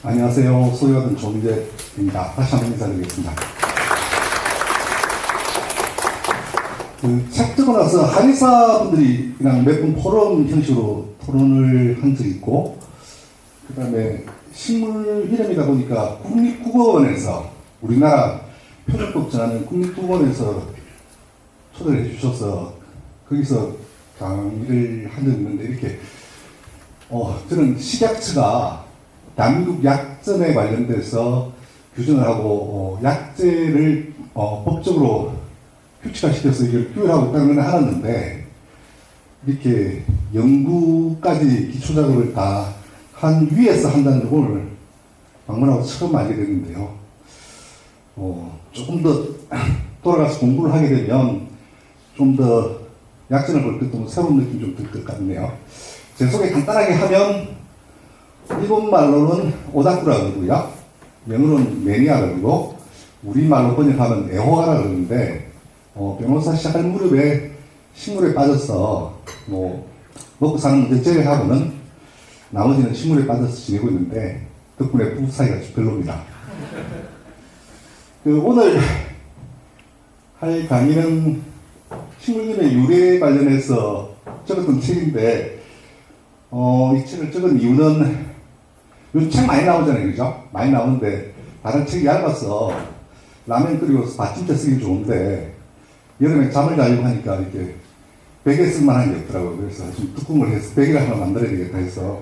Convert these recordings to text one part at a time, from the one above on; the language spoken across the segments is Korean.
안녕하세요. 소유하던 조민재입니다. 다시 한번 인사드리겠습니다. 책 뜨고 나서 한의사분들이 그냥 몇 분 포럼 형식으로 토론을 한 적이 있고, 그 다음에 식물 이름이다 보니까 국립국어원에서, 우리나라 표준법 전하는 국립국어원에서 초대를 해주셔서 거기서 강의를 한 적이 있는데, 이렇게 저는 식약처가 대한민국 약점에 관련돼서 규정을 하고 약제를 법적으로 규칙화시켜서 이걸 규율하고 있다는 건 알았는데, 이렇게 연구까지 기초작업을 다 한 위에서 한다는 걸 오늘 방문하고 처음 알게 됐는데요. 조금 더 돌아가서 공부를 하게 되면 좀 더 약점을 볼 때 또 새로운 느낌이 좀 들 것 같네요. 제 소개 간단하게 하면, 일본말로는 오다쿠라 그러고요, 영어로는 매니아라 그러고, 우리말로 번역하면 애호가라 그러는데, 변호사 시작할 무렵에 식물에 빠져서 먹고 사는 문제 제외하고는 나머지는 식물에 빠져서 지내고 있는데, 덕분에 부부 사이가 별로입니다. 오늘 할 강의는 식물님의 유래에 관련해서 적었던 책인데, 이 책을 적은 이유는, 요즘 책 많이 나오잖아요, 그죠? 많이 나오는데, 다른 책이 얇아서 라면 끓이고 받침대 쓰기 좋은데, 여름에 잠을 자려고 하니까 이렇게 베개 쓸만한 게 없더라고요. 그래서 좀 뚜껑을 해서 베개를 하나 만들어야 되겠다 해서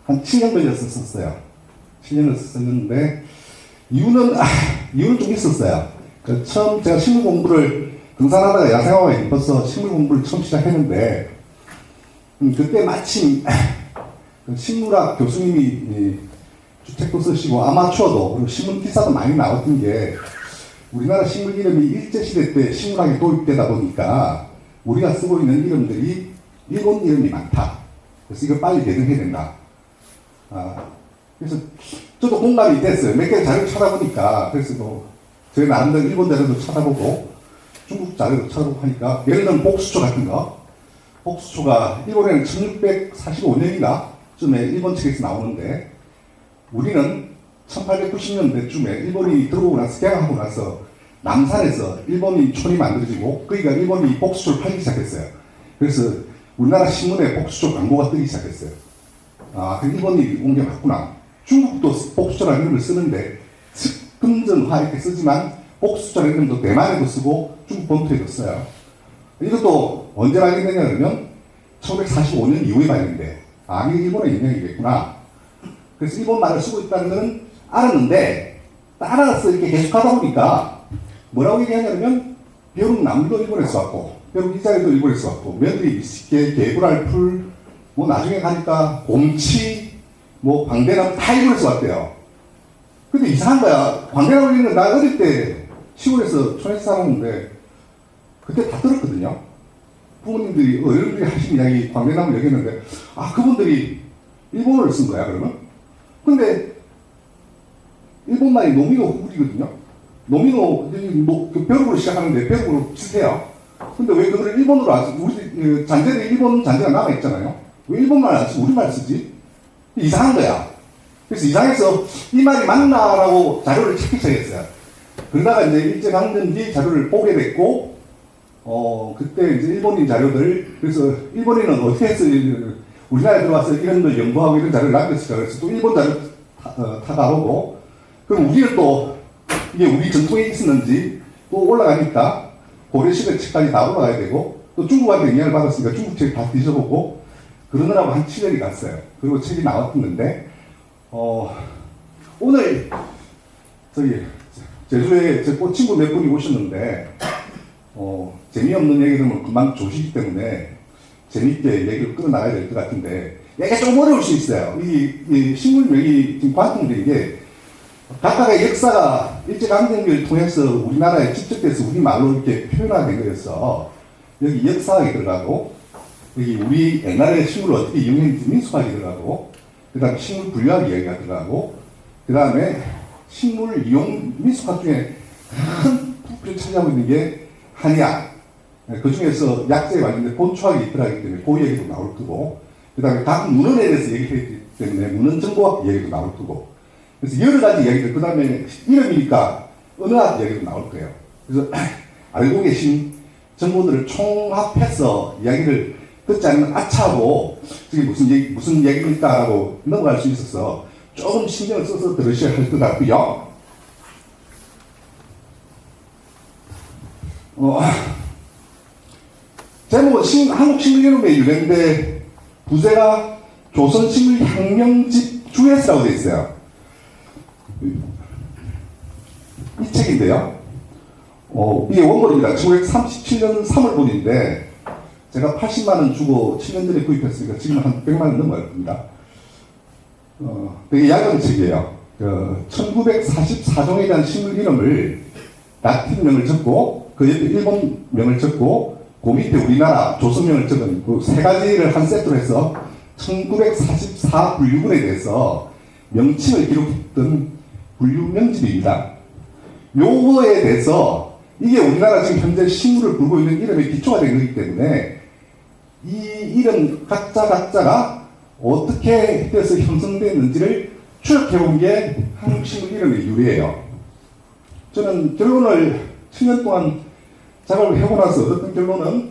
한 7년 걸려서 썼어요. 7년을 썼는데, 이유는 좀 있었어요. 처음 제가 식물 공부를 등산하다가 야생화가 예뻐서 식물 공부를 처음 시작했는데, 그때 마침 식물학 교수님이 책도 쓰시고 아마추어도, 그리고 신문 기사도 많이 나왔던 게, 우리나라 식물 이름이 일제시대 때 식물학이 도입되다 보니까 우리가 쓰고 있는 이름들이 일본 이름이 많다. 그래서 이걸 빨리 개정해야 된다. 그래서 저도 공감이 됐어요. 몇 개 자료를 찾아보니까, 그래서 저희 나름대로 일본 자료도 찾아보고 중국 자료도 찾아보고 하니까, 예를 들면 복수초 같은 거, 복수초가 일본에는 1645년인가 쯤에 일본 책에서 나오는데, 우리는 1890년대쯤에 일본이 들어오고 나서, 개항하고 나서 남산에서 일본인 촌이 만들어지고, 거기가 일본이 복수초를 팔기 시작했어요. 그래서 우리나라 신문에 복수초 광고가 뜨기 시작했어요. 그 일본이 온 게 맞구나. 중국도 복수초라는 이름을 쓰는데, 측근전화 이렇게 쓰지만 복수초라는 이름도 대만에도 쓰고 중국 본토에도 써요. 이것도 언제 발견되냐 그러면 1945년 이후에 발견돼. 이게 일본의 영향이겠구나. 그래서 일본 말을 쓰고 있다는 것은 알았는데, 따라서 이렇게 계속하다 보니까 뭐라고 얘기하냐면, 벼룩나무도 일본에서 왔고, 벼룩이자리도 일본에서 왔고, 며느리, 개구랄 풀, 나중에 가니까 곰치, 광대나무 다 일본에서 왔대요. 근데 이상한 거야. 광대나무 있는 나 어릴 때 시골에서 촌에서 살았는데, 그때 다 들었거든요. 부모님들이, 어른들이 하신 이야기, 광대나무 얘기했는데, 그분들이 일본어를 쓴 거야, 그러면? 근데, 일본말이 노미노 후구리거든요? 노미노, 벼룩으로 시작하는데, 벼룩으로 치세요. 근데 왜 그걸 일본어로 안 쓰지? 우리 잔재들이 일본 잔재가 남아있잖아요? 왜 일본말 안 쓰고 우리말 쓰지? 이상한 거야. 그래서 이상해서 이 말이 맞나라고 자료를 찾기 시작했어요. 그러다가 이제 일제강점기 자료를 보게 됐고, 그때 이제 일본인 자료들, 그래서 일본인은 어떻게 해서 우리나라에 들어와서 이런 걸 연구하고 이런 자료를 남겼을까. 그래서 또 일본 자료 타가보고, 그럼 우리는 또 이게 우리 전통에 있었는지 또 올라가니까 고려시대 책까지 다 올라가야 되고, 또 중국한테 영향을 받았으니까 중국 책 다 뒤져보고, 그러느라고 한 7년이 갔어요. 그리고 책이 나왔는데, 오늘 제주에 제 친구 몇 분이 오셨는데, 재미없는 얘기 들으면 금방 조시기 때문에 재밌게 얘기를 끌어나가야 될 것 같은데, 얘기가 좀 어려울 수 있어요. 이 식물명이 지금 관통된 게, 각각의 역사가 일제강점기를 통해서 우리나라에 집적돼서 우리말로 이렇게 표현화된 거였어. 여기 역사학이 들어가고, 여기 우리 옛날에 식물을 어떻게 이용했는지 민俗학이 들어가고, 그 다음에 식물 분류학 이야기가 들어가고, 그 다음에 식물 이용 민俗학 중에 큰 부분을 차지하고 있는 게 한의학. 그 중에서 약재에 관련된 본초학이 있더라기 때문에 그 얘기도 나올 거고, 그 다음에 각 문헌에 대해서 얘기했기 때문에 문헌정보학 얘기도 나올 거고, 그래서 여러 가지 이야기들, 그 다음에 이름이니까 은어학 이야기도 나올 거예요. 그래서 알고 계신 정보들을 총합해서 이야기를 듣지 않으면 아차하고 저게 무슨 얘기입니까? 라고 넘어갈 수 있어서 조금 신경을 써서 들으셔야 할 것 같고요. 제목은 한국식물연구의 유래인데 부제가 조선식물혁명집 주에서라고 되어 있어요. 이 책인데요. 이게 원본입니다. 1937년 3월본인데 제가 80만 원 주고 7년 전에 구입했으니까 지금 한 100만 원 넘어갈 겁니다. 되게 얇은 책이에요. 1944종에 대한 식물 이름을 라틴명을 적고 그 옆에 일본명을 적고 그 밑에 우리나라 조선명을 적은 그 세 가지를 한 세트로 해서 1944 분류군에 대해서 명칭을 기록했던 분류명집입니다. 요거에 대해서 이게 우리나라 지금 현재 식물을 부르고 있는 이름의 기초가 된 거기 때문에 이 이름 각자가 어떻게 해서 형성됐는지를 추적해본 게 한국식물 이름의 유래예요. 저는 결론을 7년 동안 작업을 해보고 나서 얻었던 결론은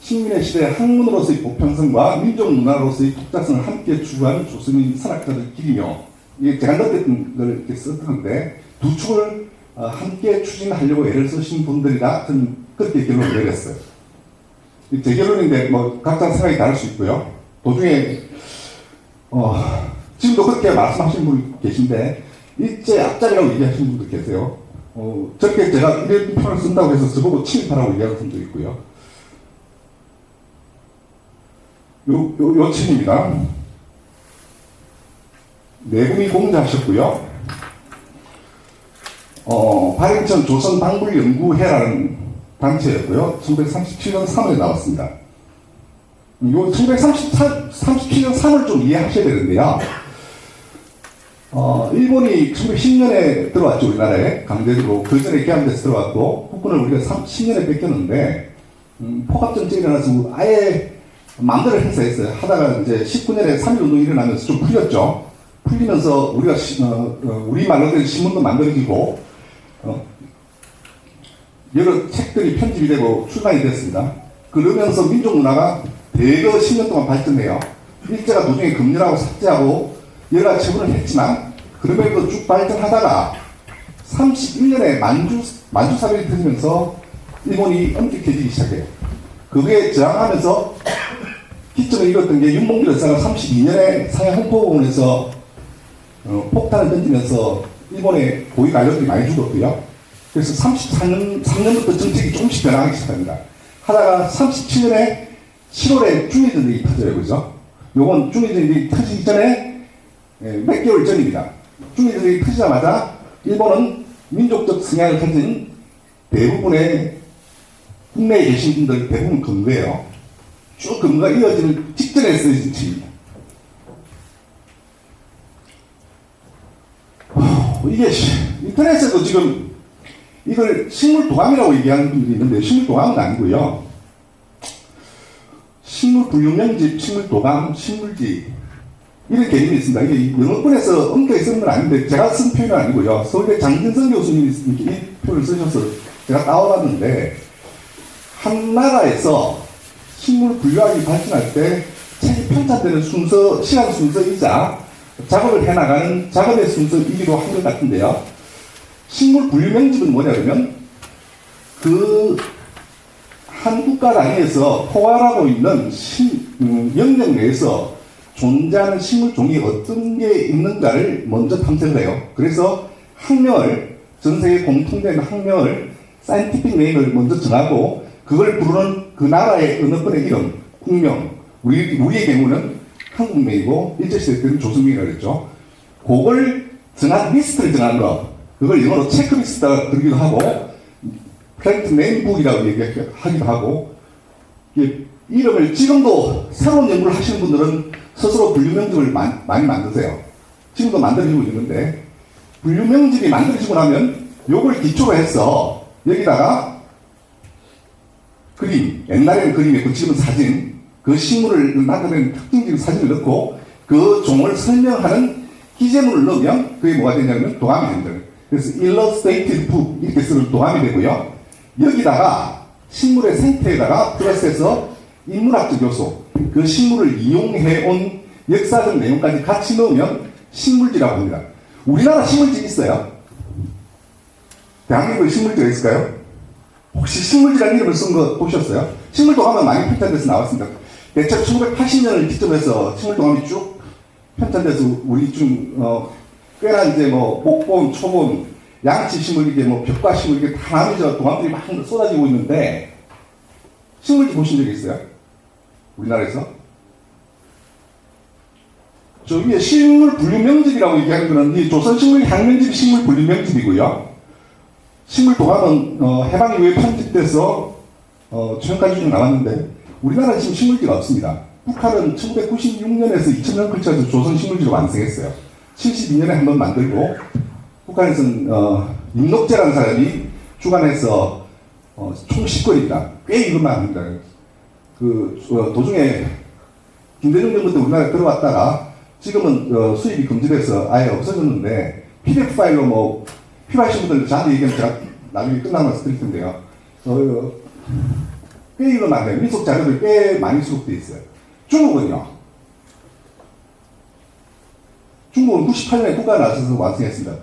식민의 시대 학문으로서의 보편성과 민족 문화로서의 독자성을 함께 추구하는 조선인 산학자들 길이며, 이게 제가 넣었던 걸 이렇게 썼던데 두 축을 함께 추진하려고 애를 쓰신 분들이다. 저는 그렇게 결론을 내렸어요. 제 결론인데 뭐 각자 생각이 다를 수 있고요. 도중에 지금도 그렇게 말씀하시는 분 계신데 일제 약자라고 얘기하시는 분도 계세요. 저렇게 제가 이런 표현을 쓴다고 해서 저보고 침입하라고 얘기하는 분도 있고요. 요 책입니다. 네 분이 공자하셨고요. 발행천 조선방불연구회라는 단체였고요. 1937년 3월에 나왔습니다. 요 1937년 3월 좀 이해하셔야 되는데요. 일본이 1910년에 들어왔죠, 우리나라에. 강제적으로. 그 전에 개항돼서 들어왔고, 국군을 우리가 10년에 뺏겼는데, 포갑전쟁이 일어나서 아예 마음대로 행사했어요. 하다가 이제 19년에 3.1운동이 일어나면서 좀 풀렸죠. 풀리면서 우리가, 우리 말로 된 신문도 만들어지고, 여러 책들이 편집이 되고 출간이 됐습니다. 그러면서 민족 문화가 대거 10년 동안 발전해요. 일제가 도중에 금연하고 삭제하고 여러 가지 처분을 했지만 그럼에도 쭉 발전하다가 31년에 만주 사변이 터지면서 일본이 엄격해지기 시작해요. 그게 저항하면서 기점을 이뤘던 게 윤봉길 열사가 32년에 사양 홍포공원에서 폭탄을 던지면서 일본의 고위 관료들이 많이 죽었고요. 그래서 33년부터 정책이 조금씩 변하기 시작합니다. 하다가 37년에 7월에 중일전쟁이 터져요. 그죠? 요건 중일전쟁이 터지기 전에 몇 개월 전입니다. 중일전쟁이 터지자마자 일본은 민족적 성향을 가진 대부분의 국내에 계신 분들 대부분 근거예요. 쭉 근거가 이어지는 직전에 쓰여진 책입니다. 이게 인터넷에도 지금 이걸 식물도감이라고 얘기하는 분들이 있는데 식물도감은 아니고요. 식물분류명집, 식물도감, 식물지 이런 개념이 있습니다. 이게 영어권에서 엄격히 쓰는 건 아닌데 제가 쓴 표현은 아니고요. 서울대 장진성 교수님이 이 표현을 쓰셔서 제가 따와봤는데 한 나라에서 식물 분류학이 발전할 때 책이 편찬되는 순서, 시간 순서이자 작업을 해나가는 작업의 순서이기도 한 것 같은데요. 식물 분류명집은 뭐냐 그러면 그 한 국가 단위에서 포괄하고 있는 영역 내에서 존재하는 식물종이 어떤 게 있는가를 먼저 탐색을 해요. 그래서 학명을, 전 세계 공통된 학명을 사이언티픽 네임을 먼저 정하고 그걸 부르는 그 나라의 어느 번의 이름, 국명, 우리의 경우는 한국명이고 일제시대 때는 조선명이라고 했죠. 그걸 정한 리스트를 정한 거, 그걸 영어로 체크리스트가 들기도 하고 플랜트 네임북이라고 얘기하기도 하고, 이름을 지금도 새로운 연구를 하시는 분들은 스스로 분류명집을 많이 만드세요. 지금도 만들어지고 있는데 분류명집이 만들어지고 나면 요걸 기초로 해서 여기다가 그림, 옛날에는 그림이었고 지금은 사진, 그 식물을 나타내는 특징적인 사진을 넣고 그 종을 설명하는 기재물을 넣으면 그게 뭐가 되냐면 도감이 됩니다. 그래서 illustrated book 이렇게 쓰면 도감이 되고요. 여기다가 식물의 생태에다가 플러스해서 인문학적 요소, 그 식물을 이용해온 역사적 내용까지 같이 넣으면 식물지라고 합니다. 우리나라 식물지 있어요? 대한민국에 식물지가 있을까요? 혹시 식물지라는 이름을 쓴 거 보셨어요? 식물도감은 많이 편찬돼서 나왔습니다. 대체 1980년을 기점해서 식물도감이 쭉 편찬돼서 우리 중 꽤나 이제 뭐 목본, 초본, 양치식물 이게 뭐 벽과식물 이게 다 나뉘어서 도감들이 막 쏟아지고 있는데 식물지 보신 적 있어요? 우리나라에서? 저 위에 식물 분류명집이라고 얘기하는 거는 이 조선식물 향명집이 식물 분류명집이고요. 식물 도감은 해방 이후에 편집돼서 최근까지 쭉 나왔는데 우리나라는 지금 식물지가 없습니다. 북한은 1996년에서 2000년 걸쳐서 조선식물지를 완성했어요. 72년에 한 번 만들고 북한에서는 임록재라는 사람이 주관해서 총 10건입니다. 꽤 이것만 합니다. 도중에 김대중 정부 때 우리나라에 들어왔다가 지금은 수입이 금지돼서 아예 없어졌는데 PDF 파일로 뭐 필요하신 분들 저한테 얘기하면 제가 나중에 끝나고 나서 드릴 텐데요. 꽤 이거 많아요. 민속 자료들 꽤 많이 수록되어 있어요. 중국은요? 중국은 98년에 국가가 나서서 완성했습니다.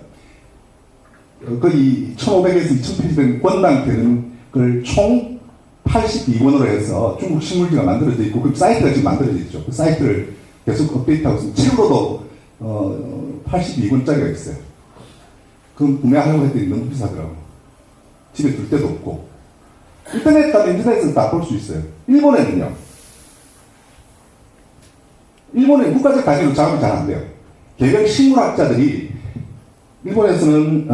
거의 1500에서 2000페이지 된 권당 되는 걸 총 82권으로 해서 중국 식물지가 만들어져 있고 그 사이트가 지금 만들어져 있죠. 그 사이트를 계속 업데이트하고 있습니다. 책으로도 82권짜리가 있어요. 그건 구매하려고 했더니 너무 비싸더라고요. 집에 둘 데도 없고. 인터넷에서 다 볼 수 있어요. 일본에는요. 일본의 국가적 가치로 작업이 잘 안 돼요. 개별 식물학자들이 일본에서는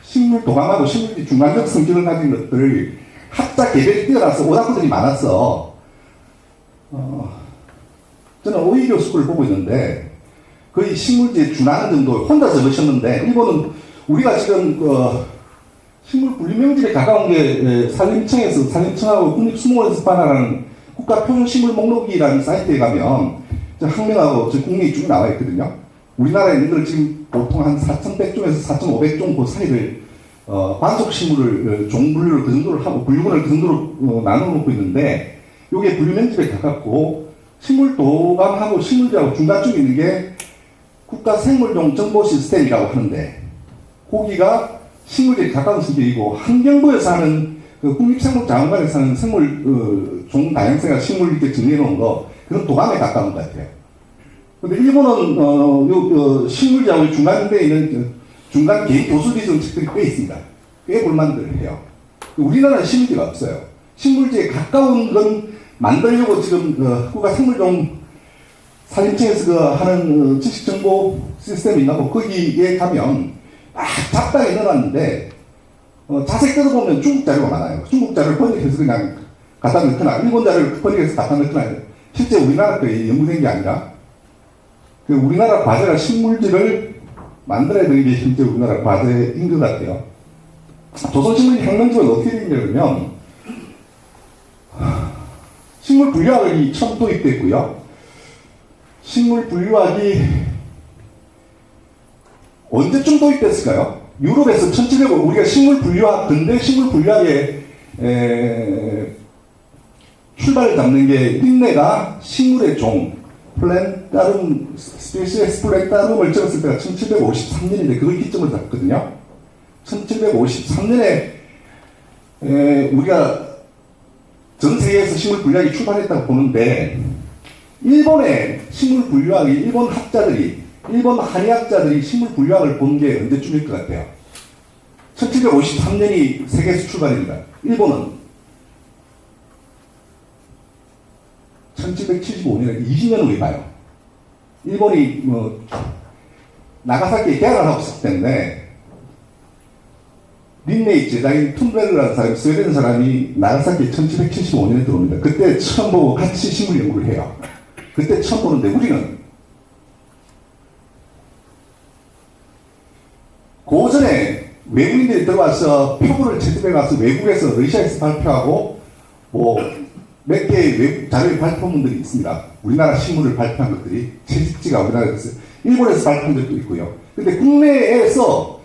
식물 도감하고 식물이 중간적 성격을 가진 것들을 학자 개별이 뛰어나서 오다쿠들이 많았어. 저는 오이교 스쿨을 보고 있는데 거의 식물지에 준하는 정도 혼자 적으셨는데 일본은 우리가 지금 식물 분류명집에 가까운 게 산림청하고 국립수목원에서 발행하는 국가표준식물 목록이라는 사이트에 가면 학명하고 국립이 쭉 나와 있거든요. 우리나라에 있는 걸 지금 보통 한 4,100종에서 4,500종 그 사이를 관속식물을 종분류를 그 정도를 하고 분류군을 그 정도로 나눠 놓고 있는데 이게 분류면집에 가깝고 식물도감하고 식물지하고 중간쯤에 있는 게 국가생물종 정보 시스템이라고 하는데 거기가 식물에 가까운 성격이고 환경부에서 하는 그 국립생물자원관에서 하는 생물 종 다양성과 식물 이렇게 정리해 놓은 거 그런 도감에 가까운 것 같아요. 근데 일본은 식물지하고 중간에 있는 중간 개인 도수비전 책들이 꽤 있습니다. 꽤 볼만들 해요. 우리나라는 식물지가 없어요. 식물지에 가까운 건 만들려고 지금 국가생물종 산림청에서 하는 지식정보 시스템이 있나고 거기에 가면 잡다하게 넣어놨는데 자세히 뜯어보면 중국 자료가 많아요. 중국 자료를 번역해서 그냥 갖다 넣거나 일본 자료를 번역해서 갖다 넣거나 실제 우리나라 거에 연구된 게 아니라 그 우리나라 과제가 식물지를 만들어야 되는 게 실제 우리나라 과제인 것 같아요. 조선식물 혁명집은 어떻게 되냐면 식물 분류학이 처음 도입됐고요. 식물 분류학이 언제쯤 도입됐을까요? 유럽에서 1700년 우리가 식물 분류학 근대 식물 분류학의 출발을 잡는 게 린네가 식물의 종 플랜타룸 스피시스 플랜타룸을 적었을 때가 1753년인데 그걸 기점으로 잡거든요. 1753년에 우리가 전 세계에서 식물 분류학이 출발했다고 보는데 일본의 식물 분류학이 일본 한의학자들이 식물 분류학을 본 게 언제쯤일 것 같아요? 1753년이 세계에서 출발입니다. 일본은 1775년에 20년 후에 봐요. 일본이 나가사키에 개항을 하고 있었기 때문에 린네이 제자인 툰베르라는 사람이 스웨덴 사람이 나가사키에 1775년에 들어옵니다. 그때 처음 보고 같이 식물 연구를 해요. 그때 처음 보는데 우리는 고전에 외국인들이 들어와서 표본을 채집해 가서 외국에서 러시아에서 발표하고 뭐 몇 개의 외국 자료의 발표문들이 있습니다. 우리나라 식물을 발표한 것들이 채집지가 우리나라에서 일본에서 발표한 적도 있고요. 근데 국내에서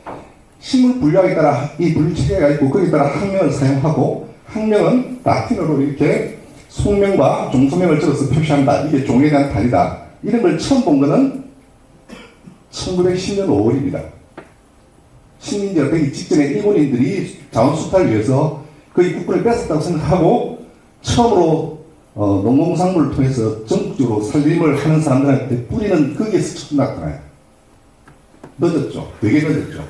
식물 분류학에 따라 이 분류 체계가 있고 거기에 따라 학명을 사용하고 학명은 라틴어로 이렇게 속명과 종소명을 적어서 표시한다. 이게 종에 대한 단위다. 이런 걸 처음 본 거는 1910년 5월입니다. 식민지가 되기 직전에 일본인들이 자원수탈을 위해서 거의 국군을 뺏었다고 생각하고 처음으로 농공산물을 통해서 전국적으로 살림을 하는 사람들한테 뿌리는 거기에서 처음 나타나요. 늦었죠. 되게 늦었죠.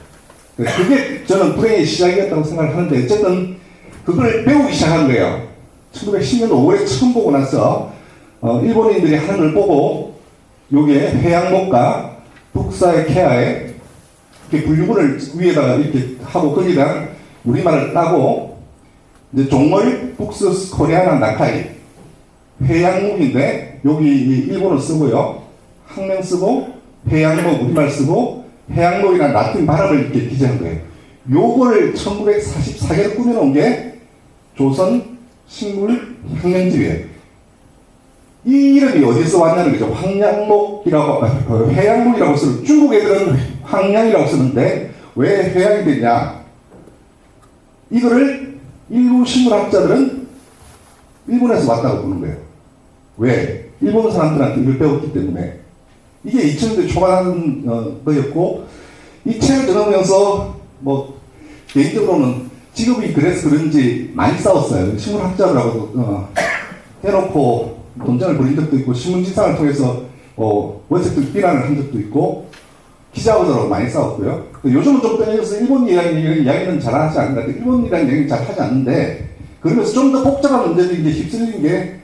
그게 저는 불행의 시작이었다고 생각을 하는데 어쨌든 그걸 배우기 시작한 거예요. 1910년 5월에 처음 보고 나서 일본인들이 하는 걸 보고 요게 회양목과 북사의 케아에 이렇게 분류물을 위에다가 이렇게 하고 거기다 우리말을 따고 이제 종월 북스 코리아나 나카이 회양목인데 여기 일본어 쓰고요. 학명 쓰고 회양목 우리말 쓰고 해양목이나 라틴 발음을 이렇게 기재한 거예요. 요거를 1944년에 꾸며놓은 게 조선 식물 혁명집이에요. 이 이름이 어디서 왔냐는 거죠. 황량목이라고, 해양목이라고 쓰는, 중국 애들은 황량이라고 쓰는데 왜 해양이 되냐. 이거를 일부 식물학자들은 일본에서 왔다고 보는 거예요. 왜? 일본 사람들한테 이걸 배웠기 때문에. 이게 2000년대 초반 거였고, 이 책을 전하면서, 개인적으로는 직업이 그래서 그런지 많이 싸웠어요. 식물학자들하고도, 해놓고 논쟁을 벌인 적도 있고, 신문지상을 통해서, 원색들 비난을 한 적도 있고, 기자하고도 많이 싸웠고요. 요즘은 좀 떠나서 일본 이야기는 잘 하지 않는다. 일본이라는 이야기는 잘 하지 않는데, 그러면서 좀 더 복잡한 문제들이 이제 휩쓸리는 게,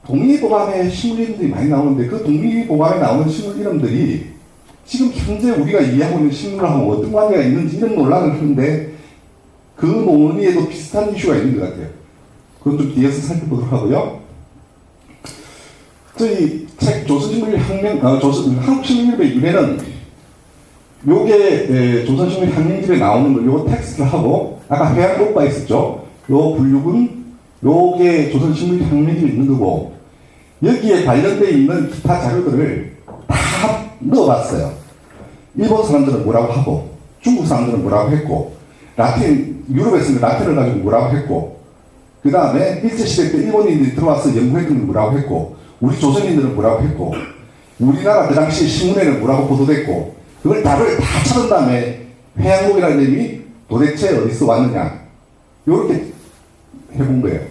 독립보감에 식물 이름들이 많이 나오는데 그 독립보감에 나오는 식물 이름들이 지금 현재 우리가 이해하고 있는 식물하고 어떤 관계가 있는지 이런 논란을 하는데 그 논의에도 비슷한 이슈가 있는 것 같아요. 그건 좀 뒤에서 살펴보도록 하고요. 저희 책 조선식물혁명, 한국식물협의 유래는 요게 조선식물혁명집에 나오는 걸 요거 텍스트를 하고 아까 회양목과 있었죠. 요 분류군 요게 조선식물혁명집에 있는 거고 여기에 관련되어 있는 기타 자료들을 다 넣어봤어요. 일본 사람들은 뭐라고 하고 중국 사람들은 뭐라고 했고 유럽에서는 라틴을 가지고 뭐라고 했고 그 다음에 일제시대 때 일본인들이 들어와서 연구했던 건 뭐라고 했고 우리 조선인들은 뭐라고 했고 우리나라 그 당시 신문에는 뭐라고 보도됐고 그걸 다 찾은 다음에 회양목이라는 이름이 도대체 어디서 왔느냐 요렇게 해본 거예요.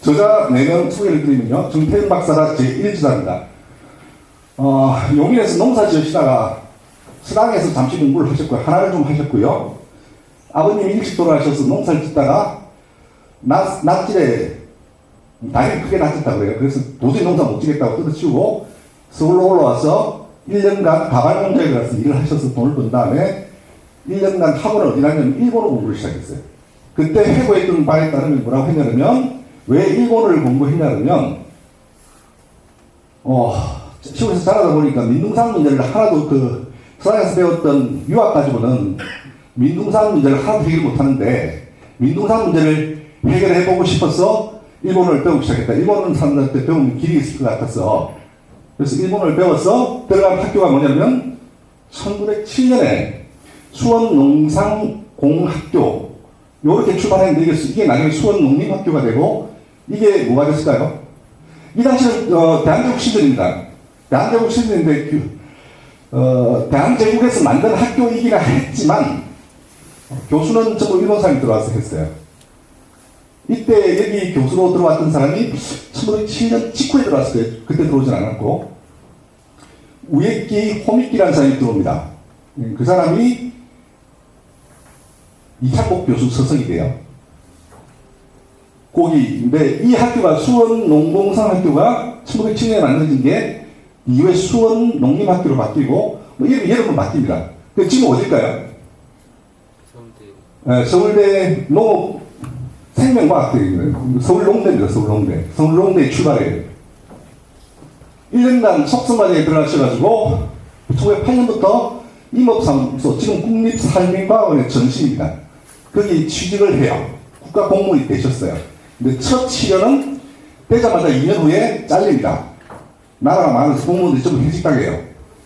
저자 4명 소개를 드리면요. 정태윤 박사가 제1저자입니다. 용인에서 농사 지으시다가 서당에서 잠시 공부를 하셨고요. 하나를 좀 하셨고요. 아버님이 일찍 돌아가셔서 농사를 짓다가 낫질에 다리를 크게 다쳤다고 그래요. 그래서 도저히 농사 못 지겠다고 뜯어치우고 서울로 올라와서 1년간 가발 공장에 가서 일을 하셔서 돈을 번 다음에 1년간 학원을 어디 다니냐면 일본어 공부를 시작했어요. 그때 회고했던 바에 따르면 뭐라고 했냐면 왜 일본어를 공부했냐면 시골에서 자라다 보니까 민둥산 문제를 하나도 서양에서 배웠던 유학 가지고는 민둥산 문제를 하나도 해결 못하는데 민둥산 문제를 해결해보고 싶어서 일본어를 배우기 시작했다. 일본 사람들한테 배우는 길이 있을 것 같아서 그래서 일본어를 배워서 들어간 학교가 뭐냐면 1907년에 수원농상공학교 요렇게 출발했는데 이게 나중에 수원농림학교가 되고 이게 뭐가 됐을까요? 이 당시는 대한제국 시절입니다. 대한제국 시절인데 대한제국에서 만든 학교이기는 했지만 교수는 전부 일본 사람이 들어와서 했어요. 이때 여기 교수로 들어왔던 사람이 1907년 직후에 들어왔을 거예요. 그때 들어오진 않았고 우에끼 호미끼라는 사람이 들어옵니다. 그 사람이 이창복 교수 서석이 돼요. 거기인데 이 학교가 수원농공상학교가 1907년에 만들어진 게 이후에 수원농림학교로 바뀌고 이름은 바뀝니다. 지금 어딜까요? 서울대 농업생명과학대입니다. 서울농대입니다. 서울농대 출발해요. 1년간 속성과정에 들어가셔가지고 1908년부터 임업사무소 지금 국립산림과학원의 전신입니다. 거기 취직을 해요. 국가공무원이 되셨어요. 근데 첫 시련은 되자마자 2년 후에 잘립니다. 나라가 망해서 공무원들이 전부 해직당해요.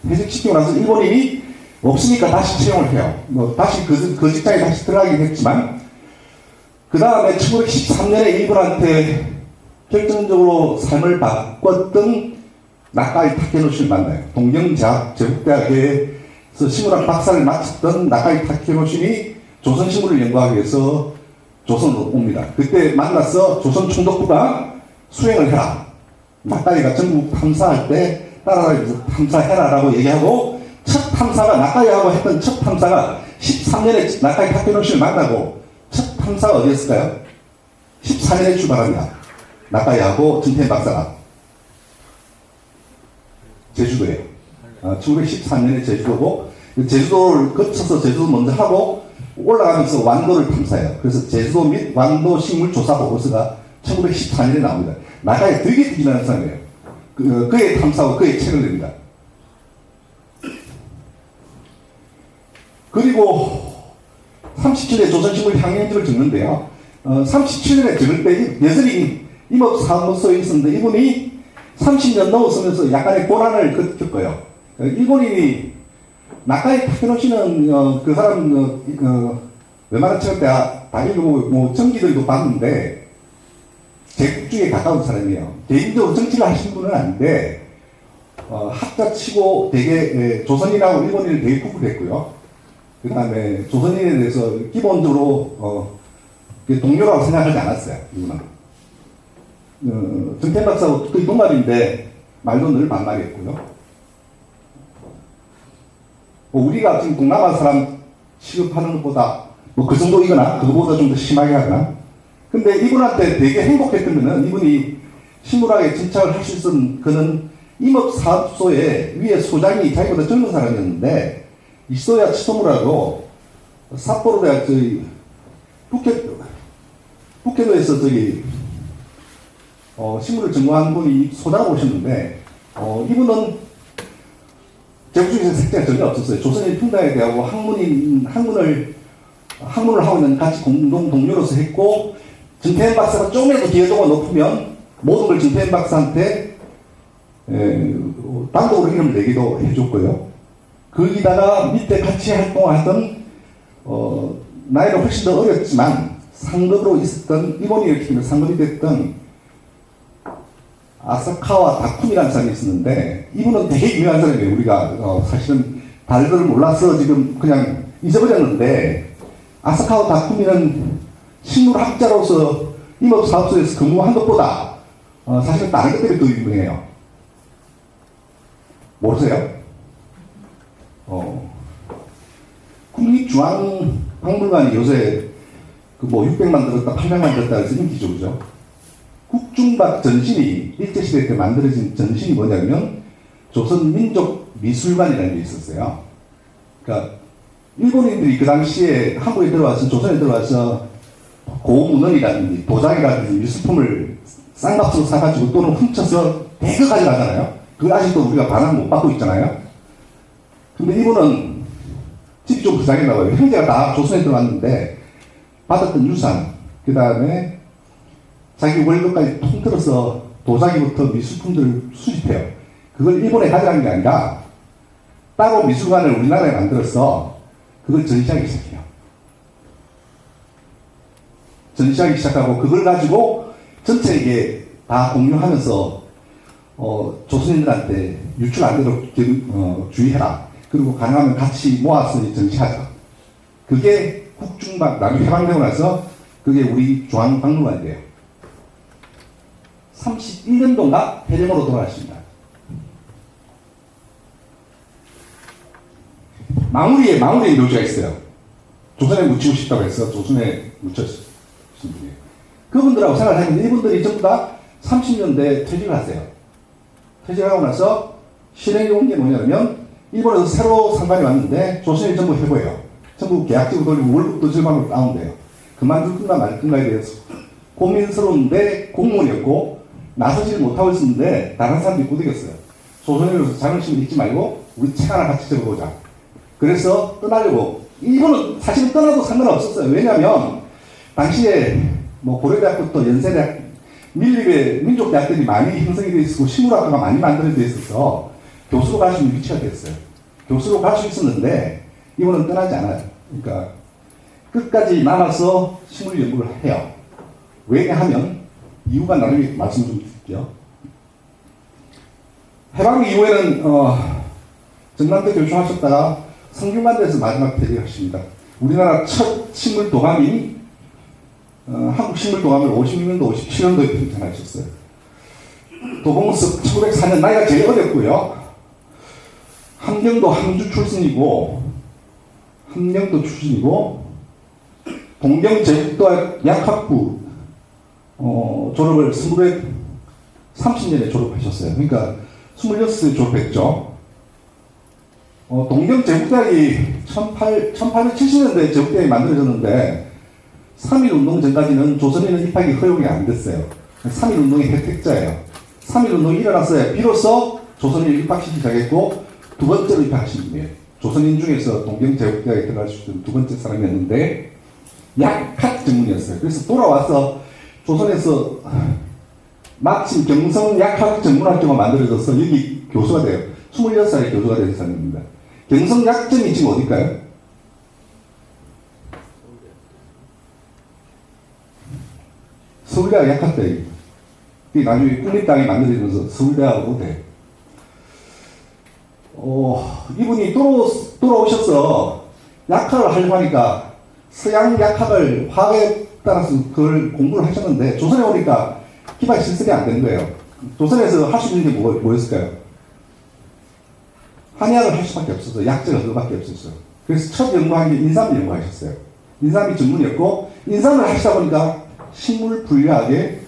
해직시키고 나서 일본인이 없으니까 다시 채용을 해요. 다시 그 직장에 다시 들어가긴 했지만, 그 다음에 1913년에 일본한테 결정적으로 삶을 바꿨던 나카이 타케노시를 만나요. 동경제국대학에서 식물학 박사를 마쳤던 나카이 타케노시니 조선식물을 연구하기 위해서 조선으로 옵니다. 그때 만나서 조선 총독부가 수행을 해라. 나카이가 전국 탐사할 때 따라다니면서 탐사해라라고 얘기하고, 첫 탐사가 나카이하고 했던 첫 탐사가 13년에 나카이 타케노시를 만나고 첫 탐사가 어디였을까요? 14년에 출발합니다. 나카이하고 전태현 박사가 제주도예요. 1914년에 제주도고, 제주도를 거쳐서 제주도 먼저 하고 올라가면서 완도를 탐사해요. 그래서 제주도 및 완도 식물 조사 보고서가 1914년에 나옵니다. 나카이 되게 특이한 사람이에요. 그의 탐사하고 그의 책을 냅니다. 그리고 37년에 조선식물 향연지를 적는데요. 37년에 적을 때 여전히 임업사무소에 있었는데 이분이 30년 넘었으면서 약간의 고난을 겪어요. 일본인이 나카이 타케노시는 그 사람 웬만한 책을 다 읽어보고 뭐 정기들도 봤는데 제국주의에 가까운 사람이에요. 개인적으로 정치를 하신 분은 아닌데 학자치고 되게 조선인하고 일본인을 되게 구분했고요. 그 다음에 조선인에 대해서 기본적으로 동료라고 생각하지 않았어요. 이분은. 정태현 박사하고 거의 동갑인데 말도 늘 반말이었고요. 우리가 지금 동남아 사람 취급하는 것보다 그 정도이거나 그거보다 좀 더 심하게 하거나. 근데 이분한테 되게 행복했던 거는 이분이 식물학에 진착을 할 수 있었던 그는 임업사업소에 위에 소장이 자기보다 젊은 사람이었는데 이소야 치토무라고 삿포로 대학 북해도에서 식물을 전공한 분이 소장을 오셨는데 이분은 제국주의에서 색채가 전혀 없었어요. 조선인 평등에 대하고 학문을 하고 있는 같이 공동 동료로서 했고, 정태현 박사가 조금이라도 기여도가 높으면 모든 걸 정태현 박사한테 단독으로 이름을 내기도 해줬고요. 거기다가 밑에 같이 활동하던 나이는 훨씬 더 어렸지만 상급으로 있었던 일본이었기 때문에 상급이 됐던 아사카와 다쿠미라는 사람이 있었는데 이분은 되게 유명한 사람이에요. 우리가 사실은 달들을 몰라서 지금 그냥 잊어버렸는데, 아사카와 다쿠미는 식물학자로서 임업사업소에서 근무한 것보다 사실은 다른 것들이 더 유명해요. 모르세요? 국립중앙박물관이 요새 600만 들었다 800만 들었다 해서 인기죠. 그죠? 국중박 전신이 일제시대 때 만들어진 전신이 뭐냐면 조선민족미술관이라는 게 있었어요. 그러니까 일본인들이 그 당시에 한국에 들어와서, 조선에 들어와서 고문헌이라든지 도자기라든지 미술품을 싼값으로 사가지고 또는 훔쳐서 대거 가져가잖아요. 그거 아직도 우리가 반환 못 받고 있잖아요. 근데 이분은 집이 좀 부자했나 봐요. 형제가 다 조선에 들어왔는데 받았던 유산, 그 다음에 자기 월급까지 통틀어서 도자기부터 미술품들을 수집해요. 그걸 일본에 가져간 게 아니라 따로 미술관을 우리나라에 만들어서 그걸 전시하기 시작해요. 전시하기 시작하고 그걸 가지고 전체에게 다 공유하면서 조선인들한테 유출 안 되도록 주의해라. 그리고 가능하면 같이 모아서 전시하자. 그게 국중박, 나중에 해방되고 나서 그게 우리 중앙박물관이 돼요. 31년도인가 폐렴으로 돌아가십니다. 마무리에 묘지가 있어요. 조선에 묻히고 싶다고 해서 조선에 묻혔신 분이에요. 그분들하고 생활을 했는데 이분들이 전부 다 30년대에 퇴직을 하세요. 퇴직하고 나서 실행에 온 게 뭐냐면 일본에서 새로 상관이 왔는데 조선이 전부 해고해요. 전부 계약직으로 돌리고 월급도 절반으로 다운돼요. 그만둘 건가 말 건가에 대해서 고민스러운데 공무원이었고 나서지를 못하고 있었는데 다른 사람들이 꾸짖었어요. 조선인으로서 자긍심을 잊지 말고 우리 책 하나 같이 적어보자. 그래서 떠나려고. 일본은 사실은 떠나도 상관없었어요. 왜냐하면 당시에 고려대학부터 연세대학 밀립에 민족대학들이 많이 형성이 되어 있었고 식물학과가 많이 만들어져 있어서 교수로 갈 수 있는 위치가 됐어요. 교수로 갈 수 있었는데 이분은 떠나지 않아요. 그러니까 끝까지 남아서 식물 연구를 해요. 왜냐하면 이유가 나중에 말씀 좀 드릴게요. 해방 이후에는 전남대 교수하셨다가 성균관대에서 마지막 퇴직하십니다. 우리나라 첫 식물 도감이 한국 식물 도감을 56년도, 57년도에 편찬하셨어요. 도봉섭 1904년 나이가 제일 어렸고요. 함경도 함주 출신이고 동경제국대학 약학부 졸업을 1930년에 졸업하셨어요. 그러니까 26세 졸업했죠. 동경제국대학이 1870년대에 제국대학이 만들어졌는데 3.1운동 전까지는 조선인은 입학이 허용이 안 됐어요. 3.1운동의 혜택자예요. 3.1운동이 일어났어야 비로소 조선인을 입학시키기 시작했고 두 번째로 입학하신 분이에요. 조선인 중에서 동경제국대학에 들어갈 수 있는 두 번째 사람이었는데 약학 전문이었어요. 그래서 돌아와서 조선에서 마침 경성약학 전문학교가 만들어져서 여기 교수가 돼요. 26살에 교수가 된 사람입니다. 경성약점이 지금 어딜까요? 서울대학 약학대학입니다. 나중에 국립대학이 만들어지면서 서울대학으로 돼요. 이분이 돌아오셔서 약학을 하려고 하니까 서양 약학을 화학에 따라서 그걸 공부를 하셨는데 조선에 오니까 기반이 실습이 안 된 거예요. 조선에서 할 수 있는 게 뭐였을까요? 한의학을 할 수밖에 없었어요. 약재가 그거밖에 없었어요. 그래서 첫 연구한 게 인삼을 연구하셨어요. 인삼이 전문이었고 인삼을 하시다 보니까 식물 분류학에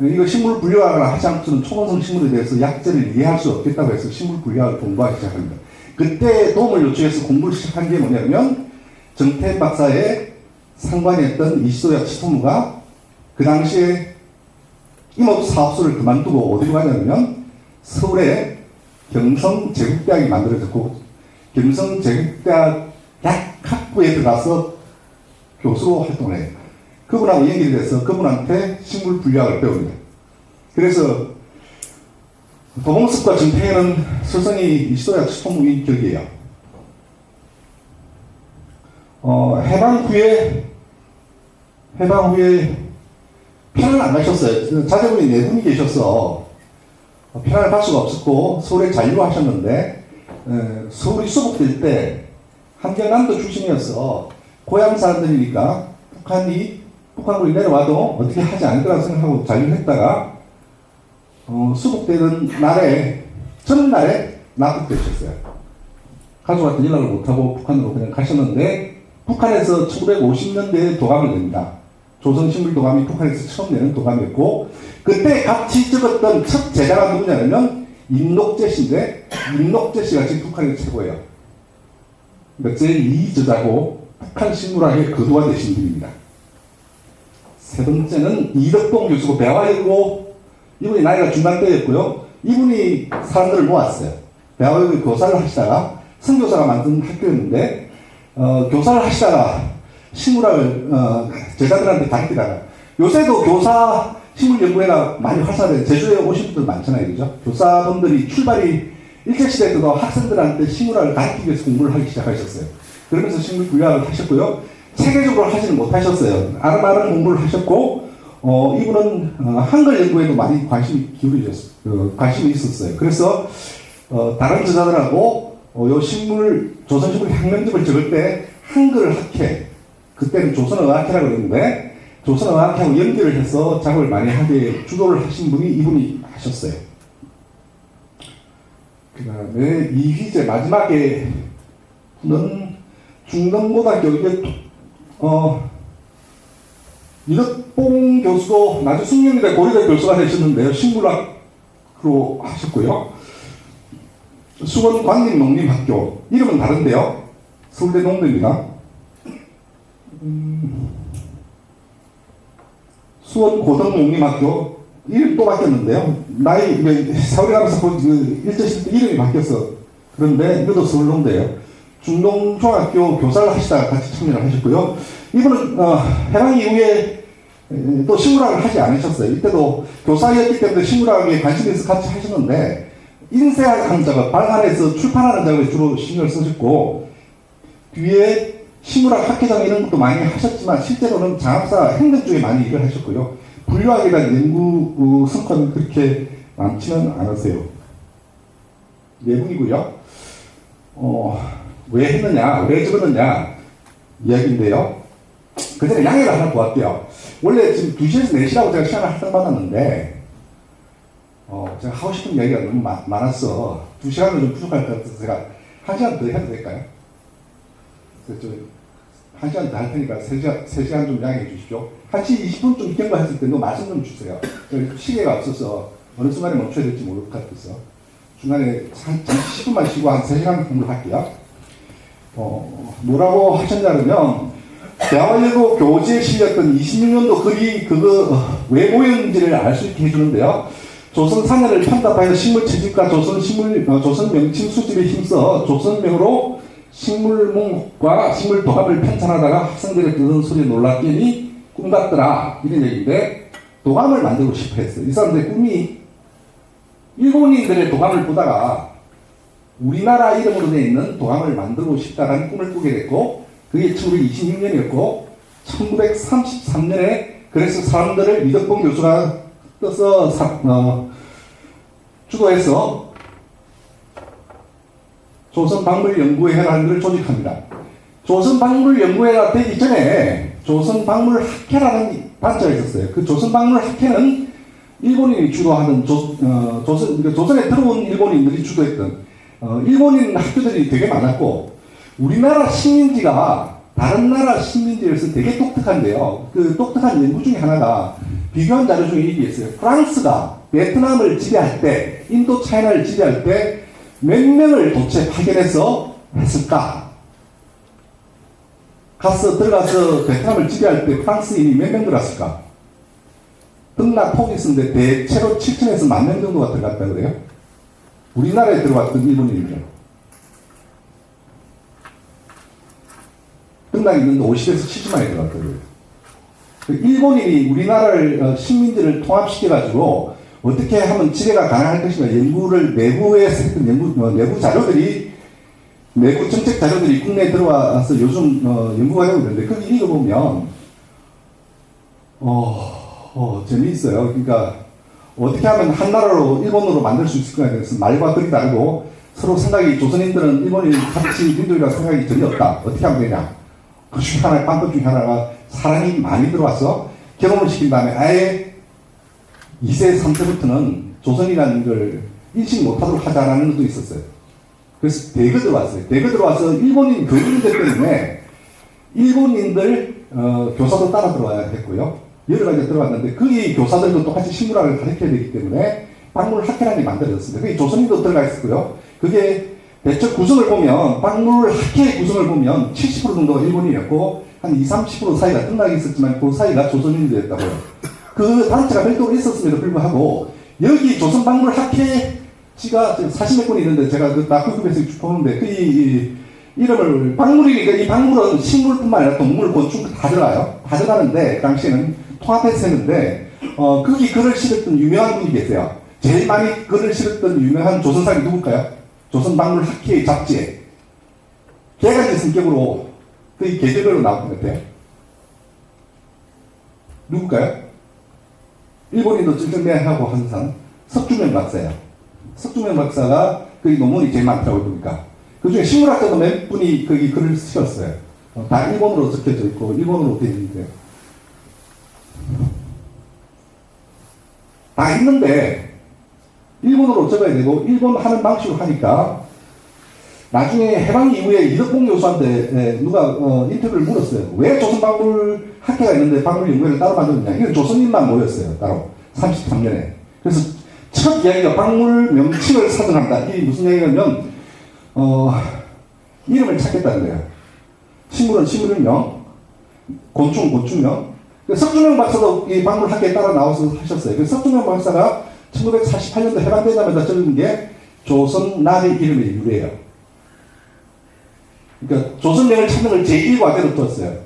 이거 식물 분류학을 하지 않고서는 초본성 식물에 대해서 약재를 이해할 수 없겠다고 해서 식물 분류학을 공부하기 시작합니다. 그때 도움을 요청해서 공부를 시작한 게 뭐냐면 정태현 박사의 상관이었던 이시도야 치토무가 그 당시에 임업 사업소를 그만두고 어디로 가냐면 서울에 경성제국대학이 만들어졌고 경성제국대학 약학부에 들어가서 교수로 활동을 해요. 그분하고 연결이 돼서 그분한테 식물 분류학을 배웁니다. 그래서 도봉섭과 정태현은 설성이 이시도야 치토무 인격이에요. 해방 후에 편을 안 가셨어요. 자제분이 네 분이 계셔서 편을 갈 수가 없었고 서울에 잔류를 하셨는데 서울이 수복될 때 함경남도 출신이어서 고향 사람들이니까 북한군이 내려와도 어떻게 하지 않을 거라고 생각하고 잔류를 했다가 수복되는 날에 전날에 납북되셨어요. 가족한테 연락을 못하고 북한으로 그냥 가셨는데 북한에서 1950년대에 도감을 냅니다. 조선식물 도감이 북한에서 처음 내는 도감이었고 그때 같이 적었던 첫 제자가 누구냐면 임록재 씨인데 임록재 씨가 지금 북한에서 최고예요. 그러니까 제2저자고 북한 식물학의 거두가 되신 분입니다. 세 번째는 이덕봉 교수고 배화여고 이분이 나이가 중간대였고요. 이분이 사람들을 모았어요. 배화여고 교사를 하시다가 선교사가 만든 학교였는데 교사를 하시다가 식물학을 제자들한테 가르치다가 요새도 교사 식물 연구회가 많이 활성화돼요. 제주에 오신 분들 많잖아요. 그죠? 교사분들이 출발이 일제시대 때도 학생들한테 식물학을 가르치기 위해서 공부를 하기 시작하셨어요. 그러면서 식물 분야를 하셨고요. 체계적으로 하지는 못하셨어요. 아름아름 공부를 하셨고 이분은 한글 연구에도 많이 관심이 있었어요. 그래서 다른 저자들하고 요 조선식물 학명집을 적을 때 한글 학회, 그때는 조선어학회라고 그랬는데 조선어학회하고 연결을 해서 작업을 많이 하게 주도를 하신 분이 이분이 하셨어요. 그 다음에 이휘재 마지막에는 중등고등학교 이덕봉 교수도 나중에 숙명여대 고려대 교수가 되셨는데요. 식물학으로 하셨고요. 수원 광림농림학교 이름은 다른데요. 서울대 농대입니다. 수원 고등농림학교 이름 또 바뀌었는데요. 세월이 가면서 일제시대 때 이름이 바뀌었어. 그런데 이것도 서울농대예요. 중동중학교 교사를 하시다가 같이 참여를 하셨고요. 이분은 해방 이후에 또 식물학을 하지 않으셨어요. 이때도 교사였기 때문에 식물학에 관심이 있어 같이 하셨는데 인쇄하는 작업, 발간해서 출판하는 작업에 주로 신경을 쓰셨고 뒤에 식물학 학회장 이런 것도 많이 하셨지만 실제로는 장학사 행정 쪽에 많이 일을 하셨고요. 분류학에 대한 연구 성과는 그렇게 많지는 않으세요. 내분이고요. 왜 했느냐, 왜 적었느냐 이야기인데요. 그 전에 양해를 하나 구할게요. 원래 지금 2시에서 4시라고 제가 시간을 할당받았는데 제가 하고 싶은 이야기가 너무 많아서 2시간은 좀 부족할 것 같아서 제가 1시간 더 해도 될까요? 그래서 1시간 더 할 테니까 3시간 좀 양해해 주십시오. 1시 20분 좀 경과했을 때 너 말씀 좀 주세요. 시계가 없어서 어느 순간에 멈춰야 될지 모를 것 같아서 중간에 잠시 10분만 쉬고 한 3시간 정도 할게요. 뭐라고 하셨냐면 대화일보 교재에 실렸던 26년도 글이 왜 모였는지를 알 수 있게 해주는데요. 조선 상해를 편답하여 식물 채집과 조선 명칭 수집에 힘써 조선명으로 식물몽과 식물 도감을 편찬하다가 학생들의 듣는 소리에 놀랐더니 꿈같더라 이런 얘기인데 도감을 만들고 싶어 했어요. 이 사람들의 꿈이 일본인들의 도감을 보다가 우리나라 이름으로 되어 있는 도감을 만들고 싶다라는 꿈을 꾸게 됐고 그게 1926년이었고 1933년에 그래서 사람들을 이덕봉 교수가 떠서 주도해서 조선박물연구회라는 걸 조직합니다. 조선박물연구회가 되기 전에 조선박물학회라는 단체가 있었어요. 그 조선박물학회는 일본인이 주도하는 조선에 들어온 일본인들이 주도했던 일본인 학교들이 되게 많았고 우리나라 식민지가 다른 나라 식민지에서 되게 독특한데요. 그 독특한 연구 중에 하나가 비교한 자료 중에 이게 있어요. 프랑스가 베트남을 지배할 때, 인도 차이나를 지배할 때 몇 명을 도대체 파견해서 했을까? 들어가서 베트남을 지배할 때 프랑스인이 몇 명 들어갔을까? 등락폭이 있었는데 대체로 7천에서 10,000명 정도가 들어갔다 그래요. 우리나라에 들어왔던 일본인이요. 등락이 있는데 50에서 70만이 들어갔거든요. 일본인이 우리나라를 식민지를 통합시켜가지고 어떻게 하면 지배가 가능할 것인가 연구를 내부에서 했던 내부 자료들이 내부 정책 자료들이 국내에 들어와서 요즘 연구가 되고 있는데 그 읽어보면 재미있어요. 그러니까 어떻게 하면 한 나라로 일본으로 만들 수 있을까에 대해서 말과 글이 다르고 서로 생각이 조선인들은 일본인 같이 민족이라고 생각이 전혀 없다. 어떻게 하면 되냐. 그 중에 하나의 방법 중에 하나가 사람이 많이 들어와서 경험을 시킨 다음에 아예 2세, 3세부터는 조선이라는 걸 인식 못하도록 하자라는 것도 있었어요. 그래서 대거 들어왔어요. 대거 들어와서 일본인 교육인들 때문에 일본인들 교사도 따라 들어와야 했고요. 여러 가지가 들어왔는데 그 교사들도 똑같이 식물학을 가르쳐야 되기 때문에 박물학회라는 게 만들어졌습니다. 그게 조선인도 들어가 있었고요. 그게 대체 구성을 보면 박물학회의 구성을 보면 70% 정도가 일본인이었고 한 20-30% 사이가 등락이 있었지만 그 사이가 조선인들이었다고요. 그 단체가 별도로 있었음에도 불구하고 여기 조선박물학회지가 40몇 군이 있는데 제가 그 낙후급에서 보는데 그 이름을 박물이니까 이 박물은 식물뿐만 아니라 동물, 곤충 다 들어가요. 다 들어가는데 그 당시에는 통합해서 했는데 거기 글을 실었던 유명한 분이 계세요. 제일 많이 글을 실었던 유명한 조선사람이 누굴까요? 조선박물학회의 잡지에 개간지 성격으로 그 계절별로 나온 것 같아요. 누굴까요? 일본인도 찔끔매하고 항상 석주명 박사예요. 석주명 박사가 그 논문이 제일 많더라고요, 보니까. 그 중에 식물학자도 몇 분이 거기 글을 쓰셨어요. 다 일본어로 적혀져 있고, 일본어로 되어 있는데. 다 있는데, 일본어로 적어야 되고, 일본 하는 방식으로 하니까, 나중에 해방 이후에 이덕봉 교수한테 누가 인터뷰를 물었어요. 왜 조선박물학회가 있는데 박물연구회를 따로 만들었냐. 이건 조선인만 모였어요. 따로. 33년에. 그래서 첫 이야기가 박물 명칭을 사정한다. 이게 무슨 얘기냐면 이름을 찾겠다는 거예요. 식물은 식물명, 곤충명. 석주명 박사도 이 박물학회에 따라 나와서 하셨어요. 석주명 박사가 1948년도 해방되자마자 적은 게 조선나라의 이름의 유래예요. 그러니까 조선명을 찾는 걸 제1과제로 두었어요.